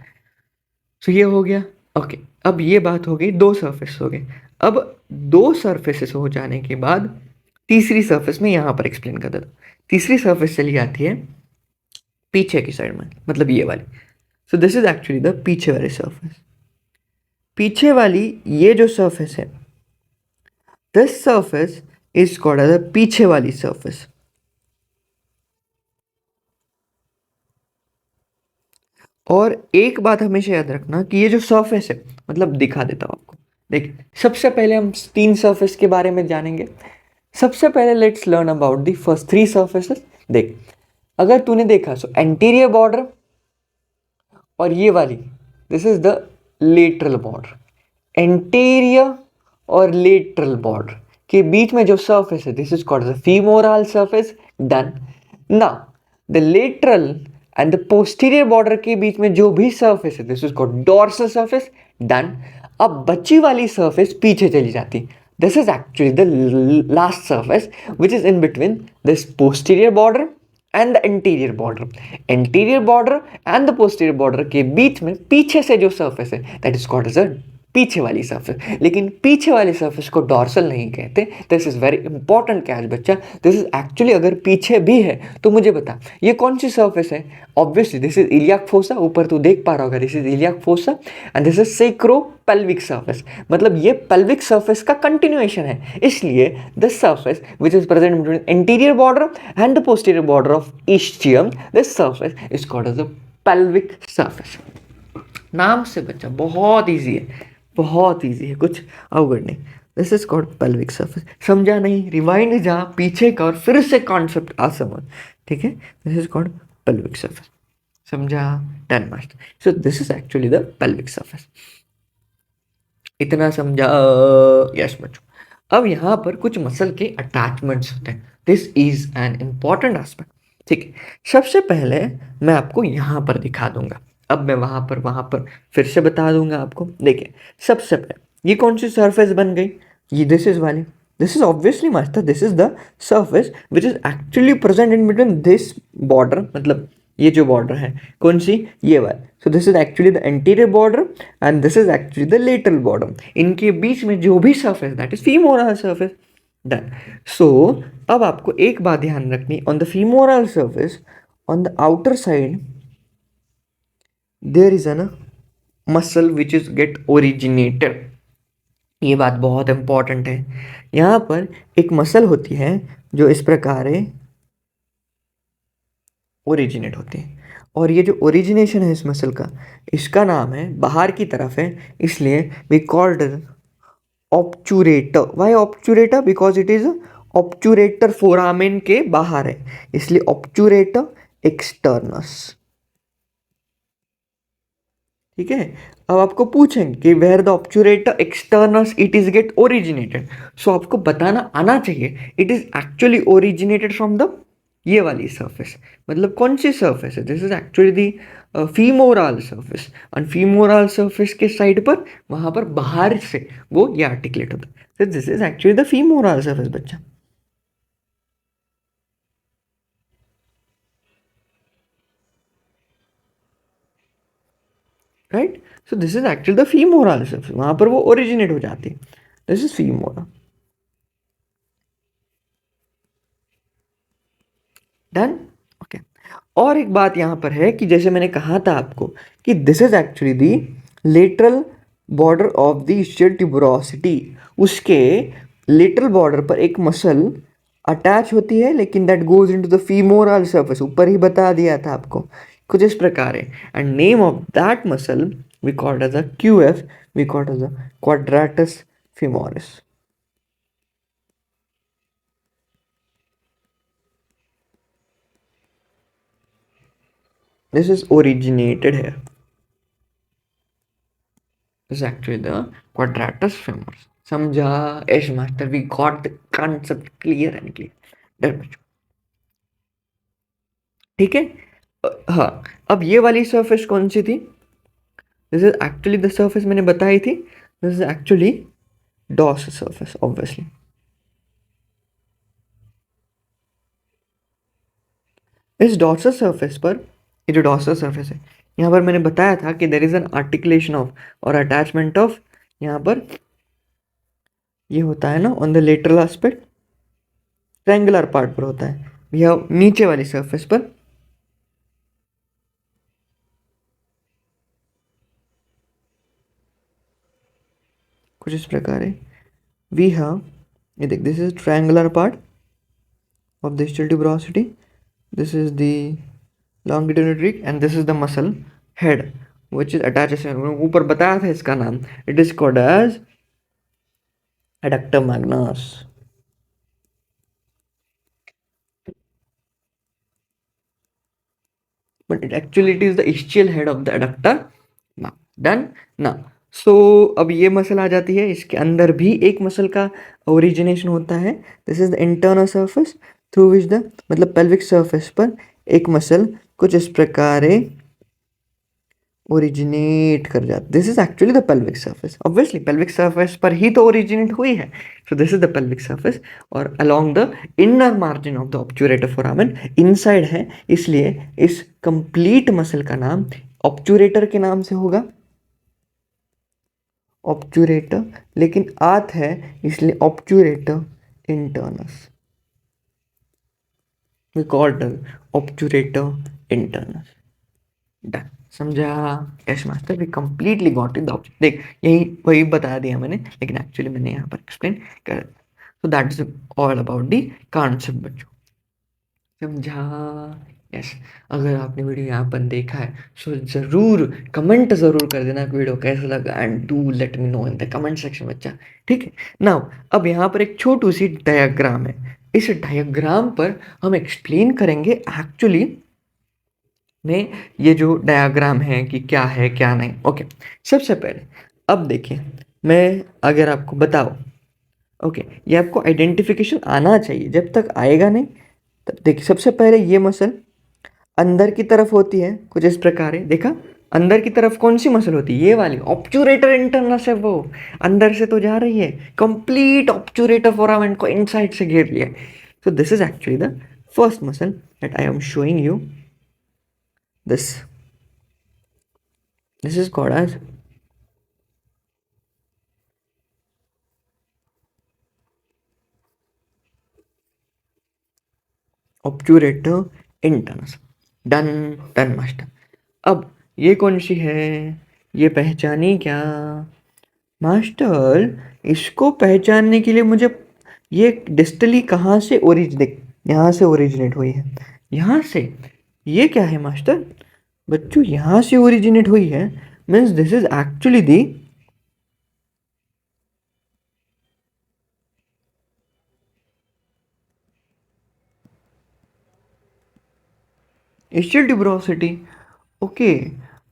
तो ये हो गया। ओके, अब ये बात हो गई, दो सरफेस हो गए। अब दो सरफेसेस हो जाने के बाद तीसरी सरफेस में यहां पर एक्सप्लेन कर देता हूं। तीसरी सरफेस चली जाती है पीछे की साइड में, मतलब ये वाली। So this is actually the पीछे वाली सरफेस। पीछे वाली ये जो सरफेस है, this surface is called as the पीछे वाली सरफेस। और एक बात हमेशा याद रखना कि ये जो सरफेस है, मतलब दिखा देता हूं आपको। देखिए, सबसे पहले हम 3 सरफेस के बारे में जानेंगे। सबसे पहले let's learn about the first 3 surfaces. देख, अगर तूने देखा सो एंटीरियर बॉर्डर और ये वाली, this is the lateral border. Anterior और लेटरल बॉर्डर के बीच में जो सर्फेस है, this is called the femoral surface. Done. Now the lateral and the posterior border के बीच में जो भी सर्फेस है, this is called dorsal surface. Done. अब बची वाली सर्फेस पीछे चली जाती, this is actually the last surface which is in between this posterior border and the anterior border. Anterior border and the posterior border के बीच में पीछे से जो surface है, that is called as a पीछे वाली सर्फेस। लेकिन पीछे वाली सर्फेस को डॉर्सल नहीं कहते। This is very important catch बच्चा। दिस इज एक्चुअली, अगर पीछे भी है तो मुझे बता ये कौन सी सर्फेस है। Obviously this is iliac fossa, ऊपर तू देख पा रहा होगा, this is iliac fossa and this is sacro pelvic surface, मतलब ये पेल्विक सर्फेस का कंटिन्यूएशन है। इसलिए this surface which is present between anterior border and the posterior border of ischium, this surface is called as the pelvic surface. नाम से बच्चा बहुत easy है, बहुत इजी है, कुछ अवगढ़ नहीं। This is called pelvic surface. समझा नहीं, रिवाइंड जा पीछे का और फिर से कॉन्सेप्ट आ समझ, ठीक है। This is called pelvic surface. समझा? Done master. So this is actually the pelvic surface. इतना समझा? यस बच्चों। अब यहाँ पर कुछ मसल के अटैचमेंट्स होते हैं। This is an important aspect, ठीक है। सबसे पहले मैं आपको यहाँ पर दिखा दूंगा, अब मैं वहाँ पर फिर से बता दूंगा आपको। देखिए, सबसे पहले ये कौन सी सरफेस बन गई? ये दिस इज वाली। This is obviously master, this is the surface which is actually present in between this border, मतलब ये जो बॉर्डर है कौन सी? ये वाली। So this is actually the anterior border and this is actually the lateral border. इनके बीच में जो भी surface, that is femoral surface. Done. सो अब आपको एक बात ध्यान रखनी, on the femoral surface on the outer side there is an muscle which is get originated. ये बात बहुत इंपॉर्टेंट है। यहाँ पर एक मसल होती है जो इस प्रकार है, ओरिजिनेट होते हैं। और ये जो ओरिजिनेशन है इस मसल का, इसका नाम है, बाहर की तरफ है, इसलिए we called obturator. Why obturator? Because it is obturator foramen के बाहर है, इसलिए ऑब्चुरेटर एक्सटर्नस, ठीक है। अब आपको पूछेंगे कि where the obturator externus it is get originated, so आपको बताना आना चाहिए it is actually originated from the ये वाली सरफेस। मतलब कौन सी सरफेस है? This is actually the femoral surface. और फीमोरल सरफेस के साइड पर, वहां पर बाहर से वो ये आर्टिकुलेट होता है। This is actually the femoral surface बच्चा, right. So this is actually the femoral surface, वहां पर वो ओरिजिनेट हो जाती है। This is femoral. Done. Okay. और एक बात यहाँ पर है कि जैसे मैंने कहा था आपको कि this is actually the lateral border of the ischial tuberosity। उसके लेटरल बॉर्डर पर एक मसल अटैच होती है, लेकिन that goes into the femoral surface. ऊपर ही बता दिया था आपको, कुछ इस प्रकार है। And name of that muscle we called as a QF, we called as a quadratus femoris। This is originated here. This is actually the quadratus femoris. समझा? Yes master, we got the concept clear and clear. Done बच्चों, ठीक है। हाँ, अब ये वाली surface कौन सी थी? This is actually the surface मैंने बताई थी, this is actually dorsal surface obviously. इस डॉर्सल सरफेस पर, ये जो डॉर्सल सरफेस है, यहाँ पर मैंने बताया था कि there is an articulation of और अटैचमेंट ऑफ, यहाँ पर ये होता है ना on the lateral aspect, triangular part पर होता है, यह नीचे वाली सरफेस पर कुछ इस प्रकार है। वी हैव, ये देख, this is triangular part of the still tuberosity, this is the longitudinal streak and this is the muscle head which is attached, ऊपर बताया था इसका नाम, it is called as adductor magnus, but it is the ischial head of the adductor magnus. Done now. सो अब ये muscle आ जाती है, इसके अंदर भी एक मसल का ओरिजिनेशन होता है, this is the internal surface through which the, मतलब पेल्विक सर्फेस पर एक मसल कुछ इस प्रकार ओरिजिनेट कर जाता है। This is actually the pelvic surface, obviously pelvic surface पर ही तो ओरिजिनेट हुई है। So this is the pelvic surface, और along the inner margin of the obturator foramen, inside है, इसलिए इस कंप्लीट मसल का नाम ऑब्चुरेटर के नाम से होगा, ऑब्चुरेटर, लेकिन आत है इसलिए obturator internus, we called obturator internus. Done, समझा? Yes master, we completely got it the object. देख, यही वही बता दिया मैंने, लेकिन एक्चुअली मैंने यहाँ पर एक्सप्लेन कर, सो that is all about the concept बच्चों। समझा? यस, अगर आपने वीडियो यहाँ पर देखा है सो ज़रूर कमेंट ज़रूर कर देना कि वीडियो कैसा लगा, and do let me know in the comment section बच्चा, ठीक है। नाउ अब यहाँ पर एक छोटू सी डायग्राम है, इस डायग्राम पर हम एक्सप्लेन करेंगे एक्चुअली में ये जो डायग्राम है कि क्या है क्या नहीं। ओके, सबसे पहले अब देखिए, मैं अगर आपको बताओ, ओके, ये आपको आइडेंटिफिकेशन आना चाहिए, जब तक आएगा नहीं तब देखिए, सबसे पहले ये मसल अंदर की तरफ होती है कुछ इस प्रकार है, देखा? अंदर की तरफ कौन सी मसल होती है? ये वाली ऑब्चुरेटर इंटरनस है, वो अंदर से तो जा रही है, कंप्लीट ऑब्चुरेटर फोरामेन को इनसाइड से घेर लिया। सो this is actually the first muscle that I am showing you, this is called as obturator internus। Done, done master. अब ये कौन सी है, ये पहचानी क्या मास्टर? इसको पहचानने के लिए मुझे ये डिस्टली कहाँ से ओरिजिनेट, यहाँ से ओरिजिनेट हुई है, यहाँ से। ये क्या है मास्टर? बच्चों यहाँ से ओरिजिनेट हुई है, means this is actually the ischial tuberosity। Okay,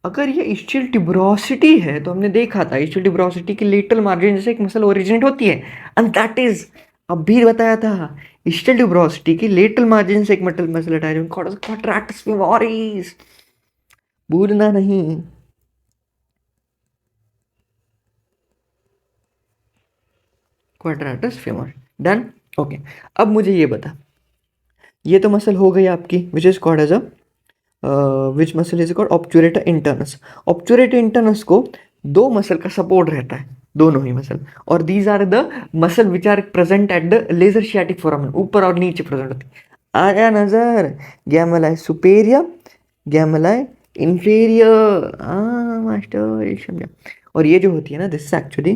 अगर ये ischial tuberosity है तो हमने देखा था ischial tuberosity की लेटरल मार्जिन जैसे एक मसल ओरिजिनेट होती है, एंड दैट इज, अभी बताया था, ischial tuberosity की लेटरल मार्जिन से एक मसल अटैच, क्वाड्रेटस फेमोरिस, भूलना नहीं। Quadratus femoris, done. ओके, अब मुझे ये बता, ये तो मसल हो गई आपकी which is called as a which muscle is called obturator internus. Obturator internus को दो मसल का सपोर्ट रहता है, दोनों ही मसल, और these are the muscle which are present at the lesser sciatic foramen, ऊपर और नीचे प्रेजेंट होती है। आया नजर, गैमेलाई सुपेरियर, गैमेलाई इंफीरियर, हाँ मास्टर समझा। और ये जो होती है ना, this actually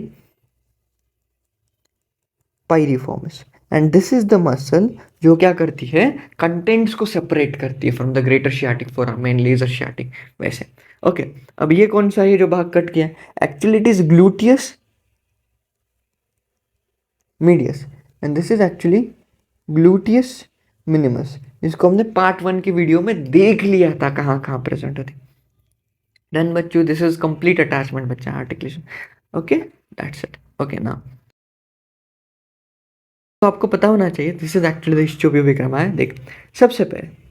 piriformis, and this is the muscle जो क्या करती है, कंटेंट्स को सेपरेट करती है from the greater sciatic foramen, lesser sciatic, वैसे। ओके, अब ये कौन सा है जो भाग कट गया? Actually it is gluteus medius, and this is actually gluteus minimus, इसको हमने पार्ट 1 की वीडियो में देख लिया था कहाँ कहाँ प्रेजेंट होती। डन बच्चों, दिस इज कंप्लीट अटैचमेंट बच्चा articulation. Okay, that's it. Okay ना, तो आपको पता होना चाहिए दिस इज एक्चुअली द इस्चियोपुबिक रमाय. देख, सबसे पहले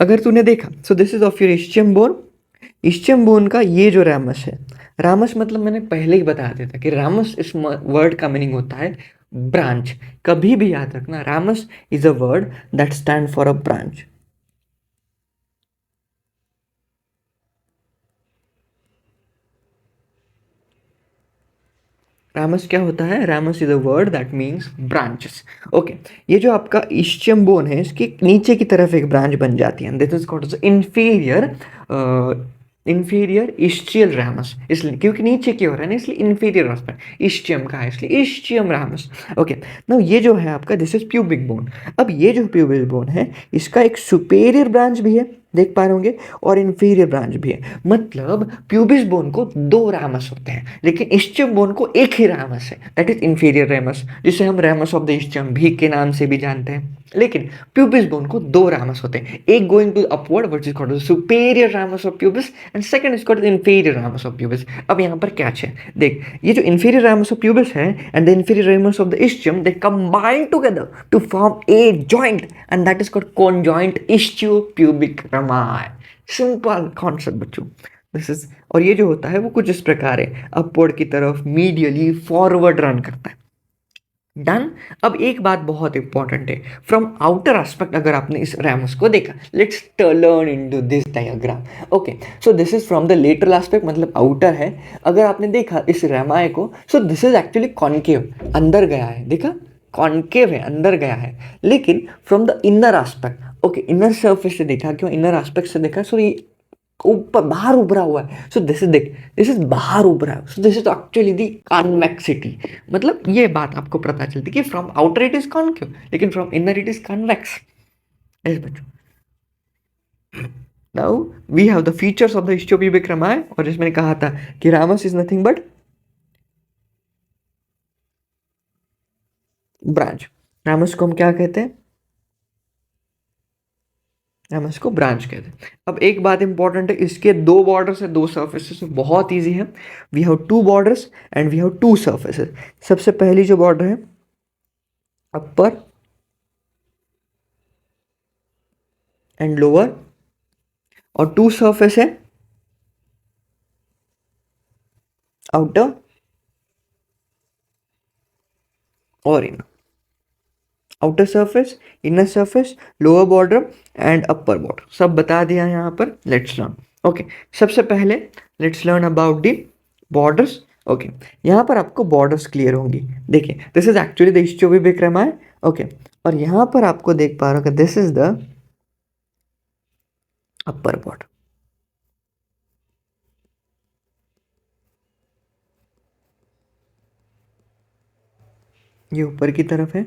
अगर तूने देखा, so this is of your ischium bone. Ischium bone का ये जो रामस है, रामस मतलब मैंने पहले ही बता दिया था कि रामस इस वर्ड का मीनिंग होता है ब्रांच. कभी भी याद रखना, ramus is a word that stand for a branch. Ramus क्या होता है? Ramus is a word that means branches. Okay, ये जो आपका इस्चियम बोन है, इसके नीचे की तरफ एक ब्रांच बन जाती है. This is called inferior inferior ischial ramus. इसलिए क्योंकि नीचे की ओर है ना, इसलिए इंफीरियर रामस. इस्चियम का है इसलिए इस्चियम रामस. ओके, नाउ ये जो है आपका, दिस इज प्यूबिक बोन. अब ये जो प्यूबिक बोन है, इसका एक सुपेरियर ब्रांच भी है, देख पा रहे होंगे, और इंफीरियर ब्रांच भी है. मतलब प्यूबिस बोन को दो रामस होते हैं, लेकिन इस्चियम बोन को एक ही रामस है, दैट इज इंफीरियर रामस, जिसे हम रामस ऑफ द इस्चियम भी के नाम से भी जानते हैं. लेकिन प्यूबिस बोन को दो रामस होते हैं, एक going to upward which is called the superior ramus of pubis, and second is called the inferior ramus of pubis. अब यहाँ पर क्या है, देख, ये जो इंफीरियर रामस ऑफ प्यूबिस है and the inferior ramus of the ischium, they combine together to form a joint, and that is called conjoint ischiopubic rami. Simple concept बच्चों, दिस इज. और ये जो होता है वो कुछ इस प्रकार है, अपवर्ड की तरफ मीडियली फॉरवर्ड रन करता है. डन. अब एक बात बहुत इंपॉर्टेंट है, फ्रॉम आउटर एस्पेक्ट अगर आपने इस रैमस को देखा, let's turn into this diagram. Okay, so this is from the lateral aspect, मतलब आउटर है. अगर आपने देखा इस रेमाए को, सो दिस इज एक्चुअली कॉन्केव, अंदर गया है, देखा, कॉन्केव है, अंदर गया है. लेकिन from the inner aspect, okay, inner surface से देखा, क्यों इनर एस्पेक्ट से देखा, सो ये ऊपर बाहर उभरा हुआ है. सो दिस इज, देख, दिस इज बाहर उभरा है. So this is actually the convexity. मतलब ये बात आपको पता चलती है कि from outer it is concave, लेकिन from inner it is convex. ऐसे बच्चों, now we have the features of the ischiopubic rami, और जिसमें मैंने कहा था कि ramus is nothing but branch. Ramus को हम क्या कहते हैं? हम इसको ब्रांच कहते हैं. अब एक बात इंपॉर्टेंट है, इसके दो बॉर्डर्स है, दो सर्फेसेस, बहुत इजी है. We have two borders and we have two surfaces. सबसे पहली जो बॉर्डर है, अपर एंड लोअर, और टू सरफेस है, आउटर और inner. Outer surface, inner surface, lower border and upper border, सब बता दिया है यहाँ पर. Let's learn. ओके, सबसे पहले let's learn about the borders. Okay, यहाँ पर आपको बॉर्डर्स क्लियर होंगी. देखिए, this is actually the ischiopubic rami. Okay, और यहाँ पर आपको देख पा रहे हो कि this is the upper border. ये ऊपर की तरफ है,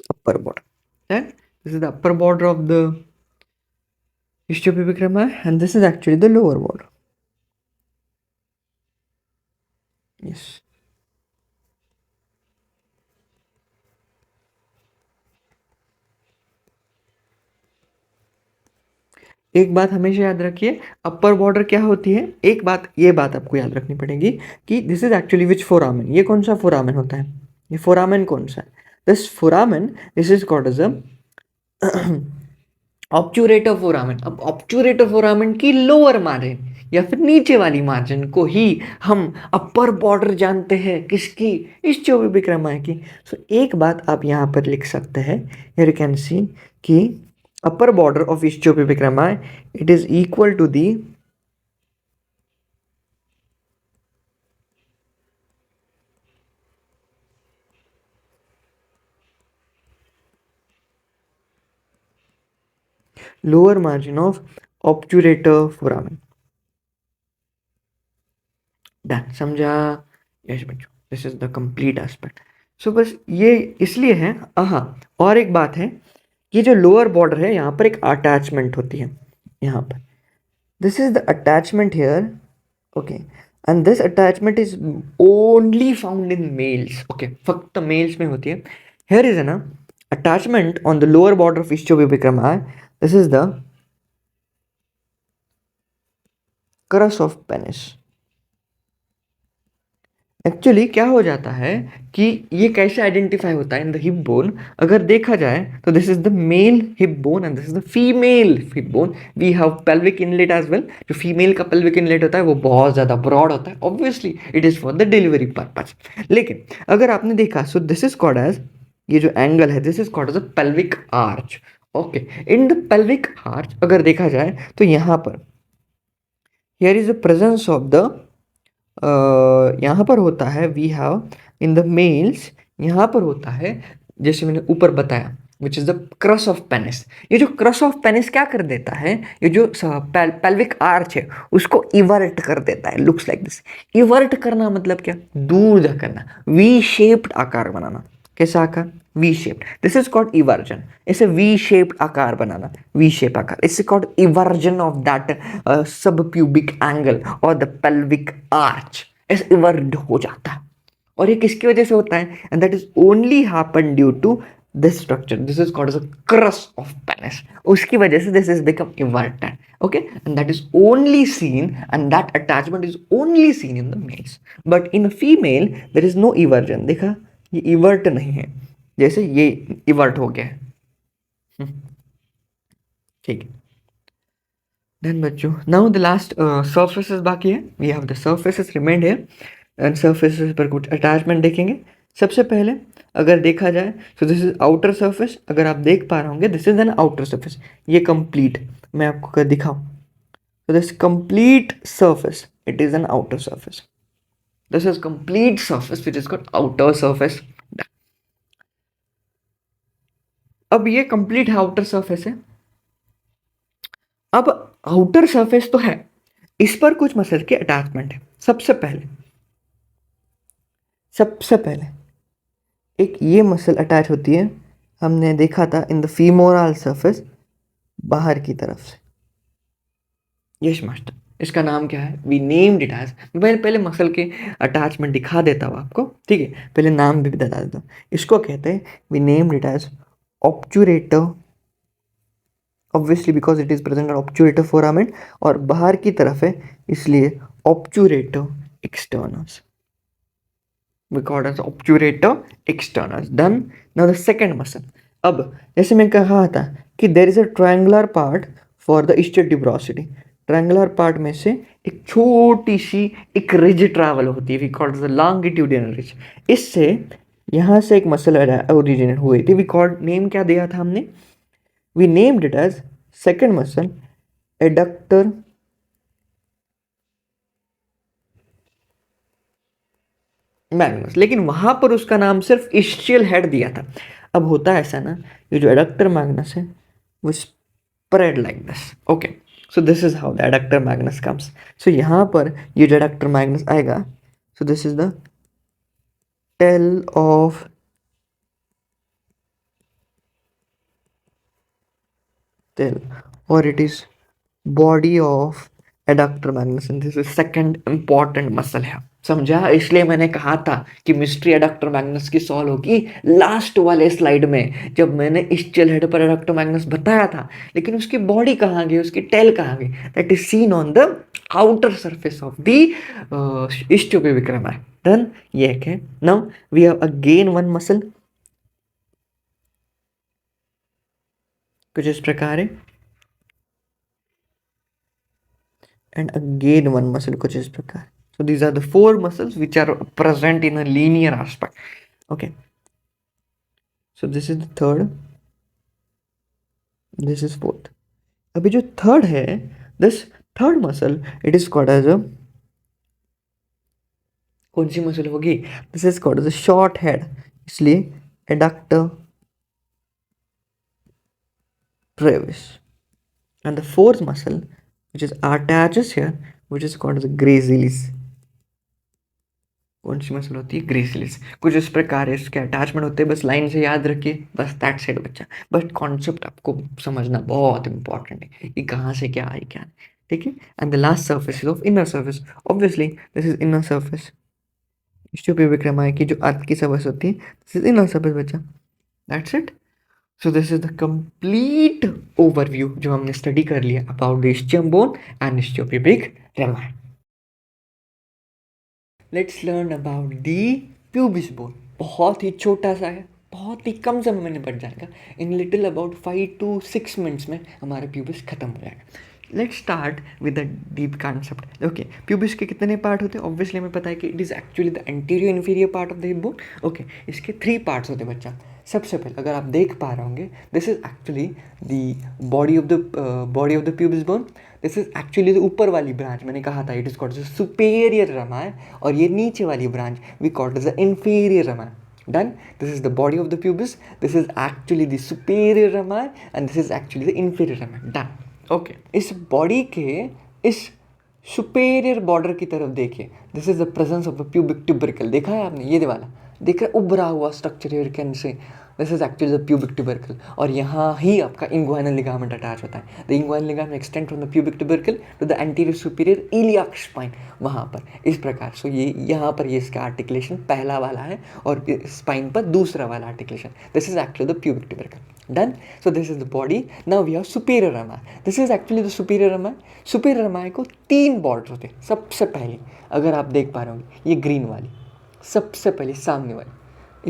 upper border. This is the upper border of the ischiopubic rami, and this is actually the lower border. Yes. एक बात हमेशा याद रखिए, अपर बॉर्डर क्या होती है. एक बात, ये बात आपको याद रखनी पड़ेगी कि this is actually which foramen. ये कौन सा फोरामेन होता है? ये फोरामेन कौन सा है? This foramen, this is called as obturator foramen. अब ऑब्चुरेटर फोरामेन की लोअर मार्जिन या फिर नीचे वाली मार्जिन को ही हम अपर बॉर्डर जानते हैं. किसकी? इस्चियोप्यूबिक रमाय की. सो एक बात आप यहाँ पर लिख सकते हैं, हियर यू कैन सी कि upper border of ischiopubic rami, it is equal to the lower margin of obturator foramen. Done, समझा? यस बच्चों, this is the complete aspect. So बस ये इसलिए है. हाँ, और एक बात है, ये जो लोअर बॉर्डर है, यहाँ पर एक अटैचमेंट होती है. यहाँ पर this is the attachment here. Okay, and this attachment is only found in males. Okay, फक्त मेल्स में होती है. हियर इज ना attachment on the lower border of ischiopubic rami. This is the cross of penis. Actually क्या हो जाता है कि ये कैसे आइडेंटिफाई होता है इन द हिप बोन, अगर देखा जाए तो this is the male hip bone and this is the female hip bone. We have pelvic inlet as well. जो फीमेल का पेल्विक इनलेट होता है वो बहुत ज़्यादा ब्रॉड होता है, obviously it is for the delivery purpose. लेकिन अगर आपने देखा, so this is called as, ये जो एंगल है this is called as a pelvic arch. Okay, in the pelvic arch अगर देखा जाए तो यहाँ पर here is the presence of the, यहाँ पर होता है we have in the males, यहाँ पर होता है जैसे मैंने ऊपर बताया which is the crus of penis. ये जो क्रस ऑफ पेनिस क्या कर देता है, ये जो पेल्विक आर्च है उसको इवर्ट कर देता है, लुक्स लाइक दिस। इवर्ट करना मतलब क्या, दूर जा करना, वी शेप्ड आकार बनाना। कैसा आकार, V shaped, this is called eversion. इसे वी शेप्ड आकार बनाना, वी शेप आकार, इससे कॉल्ड इवर्जन ऑफ दैट सब प्यूबिक एंगल और द पेल्विक आर्च, ऐसे इवर्ड हो जाता है। और ये किसकी वजह से होता है, and that is only happen due to this structure, this is called as a crus of penis. उसकी वजह से this is become everted, okay, and that is only seen, and that attachment is only seen in the males, but in female there is no eversion. देखा, ये exert नहीं है, जैसे ये exert हो गया है। ठीक है, देन बच्चों नाउ द लास्ट सर्फेसेस बाकी है। We have the surfaces remained है, एंड सर्फेसेस पर कुछ अटैचमेंट देखेंगे। सबसे पहले अगर देखा जाए तो दिस इज आउटर सर्फेस, अगर आप देख पा रहे होंगे this is N outer surface. ये कंप्लीट मैं आपको कर दिखाऊं तो this complete surface it is an outer surface. This is complete surface which is called outer surface. अब ये कंप्लीट आउटर सरफेस है। अब आउटर सरफेस तो है, इस पर कुछ मसल के अटैचमेंट है। सबसे पहले एक ये मसल अटैच होती है, हमने देखा था इन द फीमोरल सरफेस, बाहर की तरफ से। यस मास्टर, इसका नाम क्या है, वी नेम्ड इट एज, मैं पहले मसल के अटैचमेंट दिखा देता हूँ आपको, ठीक है, पहले नाम भी बता देता हूँ। इसको कहते हैं, we named it as obturator, obviously because it is present on obturator foramen, और बाहर की तरफ है इसलिए ऑब्चुरेटर एक्सटर्नस, we call it as obturator externus. Done. Now the second muscle. अब जैसे मैं कहा था कि there is a triangular part for the ischial tuberosity. Triangular part में से एक छोटी सी एक रिज ट्रैवल होती है, we called the longitudinal ridge. इससे यहाँ से एक मसल ओरिजिनेट हुई थी, वी कॉल्ड, नेम क्या दिया था हमने, we named it as second muscle adductor magnus, लेकिन वहां पर उसका नाम सिर्फ इस्चियल हेड दिया था। अब होता है ऐसा ना, ये जो एडक्टर मैग्नस है वो spread like this, okay, so this is how the adductor magnus comes. So यहाँ पर ये जो एडक्टर मैग्नस आएगा, so this is the tail of tail, और it is body of adductor magnus, and this is second important muscle है। समझा, इसलिए मैंने कहा था कि मिस्ट्री एडक्टर मैग्नस की सॉल्व होगी लास्ट वाले स्लाइड में, जब मैंने इस्चियल हेड पर एडक्टर मैग्नस बताया था, लेकिन उसकी बॉडी कहाँ गई, उसकी टेल कहाँ गई, that is seen on the outer surface of the ischiopubic rami. Then ये एक है। Now we have again one muscle, कुछ इस प्रकार है, and again one muscle कुछ इस प्रकार। So these are the four muscles which are present in a linear aspect. Okay. So this is the third. This is fourth. अभी जो third है, this third muscle, it is called as a, कौन सी muscle होगी? This is called as a short head. इसलिए adductor brevis. And the fourth muscle which is attaches here, which is called as gracilis. कौन सी muscle होती है? Gracilis. कुछ इस प्रकार है, इसके अटैचमेंट होते हैं, बस लाइन से याद रखिए, बस दैट्स इट बच्चा। बट कॉन्सेप्ट आपको समझना बहुत इंपॉर्टेंट है कि कहाँ से क्या आई, क्या, ठीक है। And the last surface of inner surface, obviously this is inner surface. Ischiopubic rami की जो अर्थ की सर्फेस होती है, दिस इज इनर सर्फेस बच्चा, that's it. So this is the complete overview जो हमने स्टडी कर लिया about the ischium bone and ischiopubic rama. Let's learn about the pubis bone. बहुत ही छोटा सा है, बहुत ही कम समय में निपट जाएगा. In little about 5 to 6 minutes में हमारा प्यूबिस खत्म हो जाएगा. Let's start with the deep concept. Okay, pubis के कितने पार्ट होते हैं? ऑब्वियसली हमें पता है कि it is actually the anterior inferior part of the hip bone. Okay, इसके 3 पार्ट्स होते हैं बच्चा. सबसे पहले अगर आप देख पा रहे होंगे, this is actually the body of the pubis bone. This is actually the ऊपर वाली ब्रांच. मैंने कहा था it is called the superior rami, और ये नीचे वाली branch we called the inferior rami. Done. This is the body of the pubis. This is actually the superior rami, and this is actually the inferior rami. Done. Okay. इस body के इस superior border की तरफ देखिए. This is the presence of the pubic tubercle. देखा है आपने? ये वाला देख रहे, उभरा हुआ structure here can see. This is actually the pubic tubercle, और यहाँ ही आपका इंग्वाइनल लिगामेंट अटैच होता है. The inguinal ligament extend from the pubic tubercle to the anterior superior iliac spine. वहाँ पर इस प्रकार. सो ये यहाँ पर ये इसका आर्टिकुलेशन पहला वाला है, और स्पाइन पर दूसरा वाला articulation. This is actually the pubic tubercle. Done. So this is the body. Now we have superior rami. This is actually the superior rami. Superior rami को 3 बॉर्डर होते हैं. सबसे पहले अगर आप देख पा रहे होंगे, ये ग्रीन वाली सबसे पहले सामने वाली.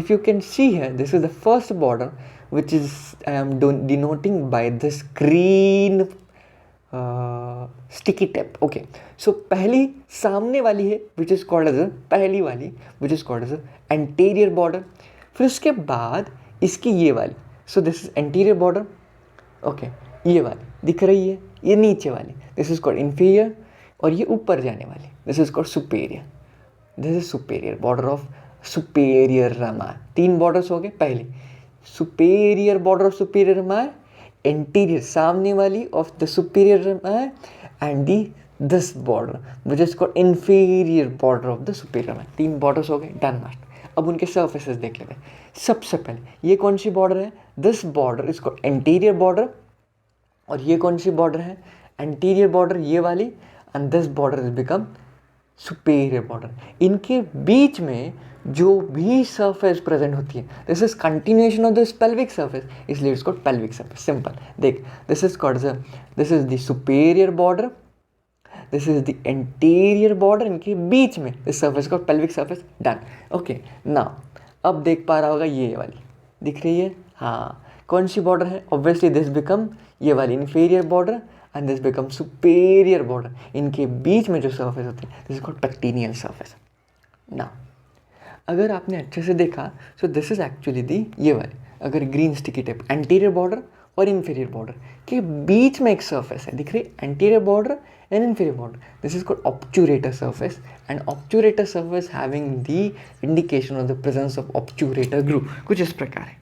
If you can see here, this is the first border which is I am denoting by this green sticky tape. Okay. So पहली सामने वाली है which is called as a पहली वाली which is called as a anterior border. फिर उसके बाद इसकी ये वाली. So this is anterior border. Okay, ये वाली दिख रही है, ये नीचे वाली. दिस इज कॉल्ड इंफीरियर, और ये ऊपर जाने वाली this is called superior. This is superior border of superior Rama. 3 borders हो गए. पहले superior border of superior Rama, anterior सामने वाली of the superior Rama, and the this border which is called inferior border of the superior Rama. 3 borders हो गए. Done master. अब उनके surfaces देख लेते हैं. सबसे पहले ये कौन सी बॉर्डर है? दिस बॉर्डर इसको एंटीरियर बॉर्डर, और ये कौन सी बॉर्डर है? एंटीरियर बॉर्डर, ये वाली. And this border is become superior border. इनके बीच में जो भी सरफेस प्रेजेंट होती है, this is continuation of this pelvic surface, इसलिए इसको पेल्विक सरफेस. सिंपल. देख, this is the superior border, this is the anterior border. इनके बीच में इस सर्फेस को pelvic surface. Done. Okay, now अब देख पा रहा होगा ये वाली दिख रही है. हाँ, कौन सी बॉर्डर है? ऑब्वियसली दिस बिकम ये वाली inferior border, and this become superior border. इनके बीच में जो सर्फेस होती है this is called pectineal surface. Now अगर आपने अच्छे से देखा, so this is actually the ये वाली, अगर green sticky tape, anterior border और इंफीरियर बॉर्डर के बीच में एक सर्फेस है दिख रही, anterior border and inferior border. This is called obturator surface, and obturator surface having the indication of the presence of obturator groove. कुछ इस प्रकार है.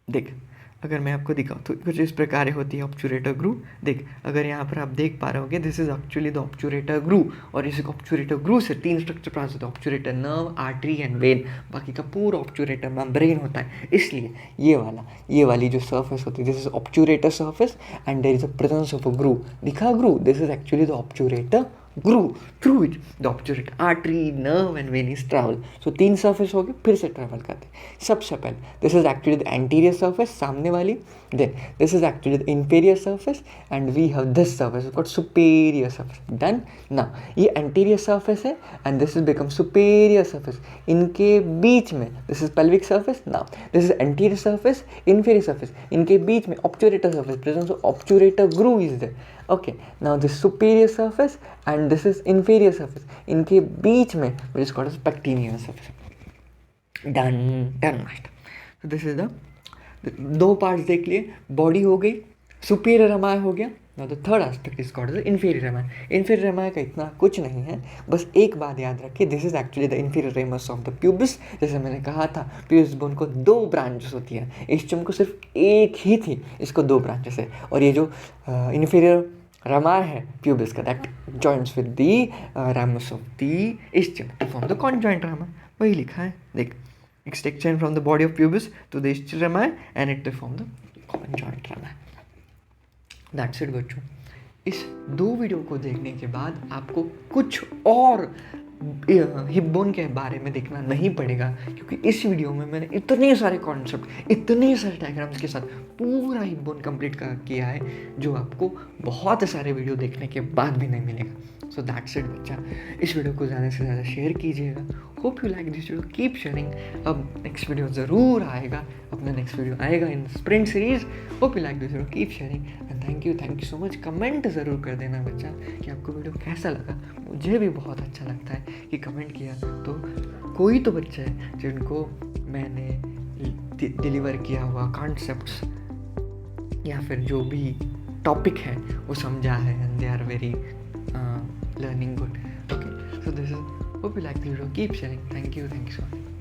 देख, अगर मैं आपको दिखाऊँ तो कुछ इस प्रकार होती है ऑब्चुरेटर ग्रूव. देख, अगर यहाँ पर आप देख पा रहे होंगे, this is actually the obturator groove, और इस ऑब्चुरेटर ग्रूव से 3 स्ट्रक्चर प्राप्त होते हैं. ऑब्चुरेटर नर्व, आर्टरी एंड वेन. बाकी का पूरा ऑब्चुरेटर मेम्ब्रेन होता है. इसलिए ये वाली जो सर्फेस होती है, this is obturator surface, and there is a presence of a groove. दिखा groove? This is actually the obturator groove through which the obturator artery, nerve and vein is travel. So 3 surface हो गए, फिर से travel करते हैं. सबसे पहले this is actually the anterior surface, सामने वाली. Then this is actually the inferior surface, and we have this surface called superior surface. Done. Now ये एंटीरियर सर्फेस है, and this is become superior surface. इनके बीच में this is pelvic surface. Now this is anterior surface, inferior surface. इनके बीच में obturator surface, presence of obturator groove is there. Okay, now this superior surface and this is inferior surface. इनके बीच में which is called as pectineal surface. Done master. So this is the 2 parts देख लिए. Body हो गई, superior रमाय हो गया. Now the third aspect is called as inferior rami. Inferior rami का इतना कुछ नहीं है, बस एक बात याद रखिए, this is actually the inferior ramus of the pubis. जैसे मैंने कहा था, pubis bone को 2 ब्रांचेस होती है. इस्चियम को सिर्फ एक ही थी, इसको 2 ब्रांचेस है. और ये जो inferior rami है pubis का, that joins with the ramus of the ischium to form the conjoint rami. वही लिखा है, देख, extension from the body of pubis to the ischial rami and it to form the conjoint rami. That's it बच्चों. इस 2 video को देखने के बाद आपको कुछ और हिप बोन के बारे में देखना नहीं पड़ेगा, क्योंकि इस वीडियो में मैंने इतने सारे कॉन्सेप्ट, इतने सारे डायग्राम्स के साथ पूरा हिप बोन कंप्लीट किया है, जो आपको बहुत सारे वीडियो देखने के बाद भी नहीं मिलेगा। सो दैट्स इट बच्चा, इस वीडियो को ज़्यादा से ज़्यादा शेयर कीजिएगा। Hope you like this video, keep sharing. अब नेक्स्ट वीडियो ज़रूर आएगा, अपना नेक्स्ट वीडियो आएगा इन sprint series. Hope you like this video, keep sharing and thank you so much. Comment ज़रूर कर देना बच्चा कि आपको वीडियो कैसा लगा। मुझे भी बहुत अच्छा लगता है कि कमेंट किया तो कोई तो बच्चा है जिनको मैंने डिलीवर किया हुआ कॉन्सेप्ट्स या फिर जो भी टॉपिक है वो समझा है, and they are very learning good. Okay, so this is, hope you like the video, keep sharing, thank you so much.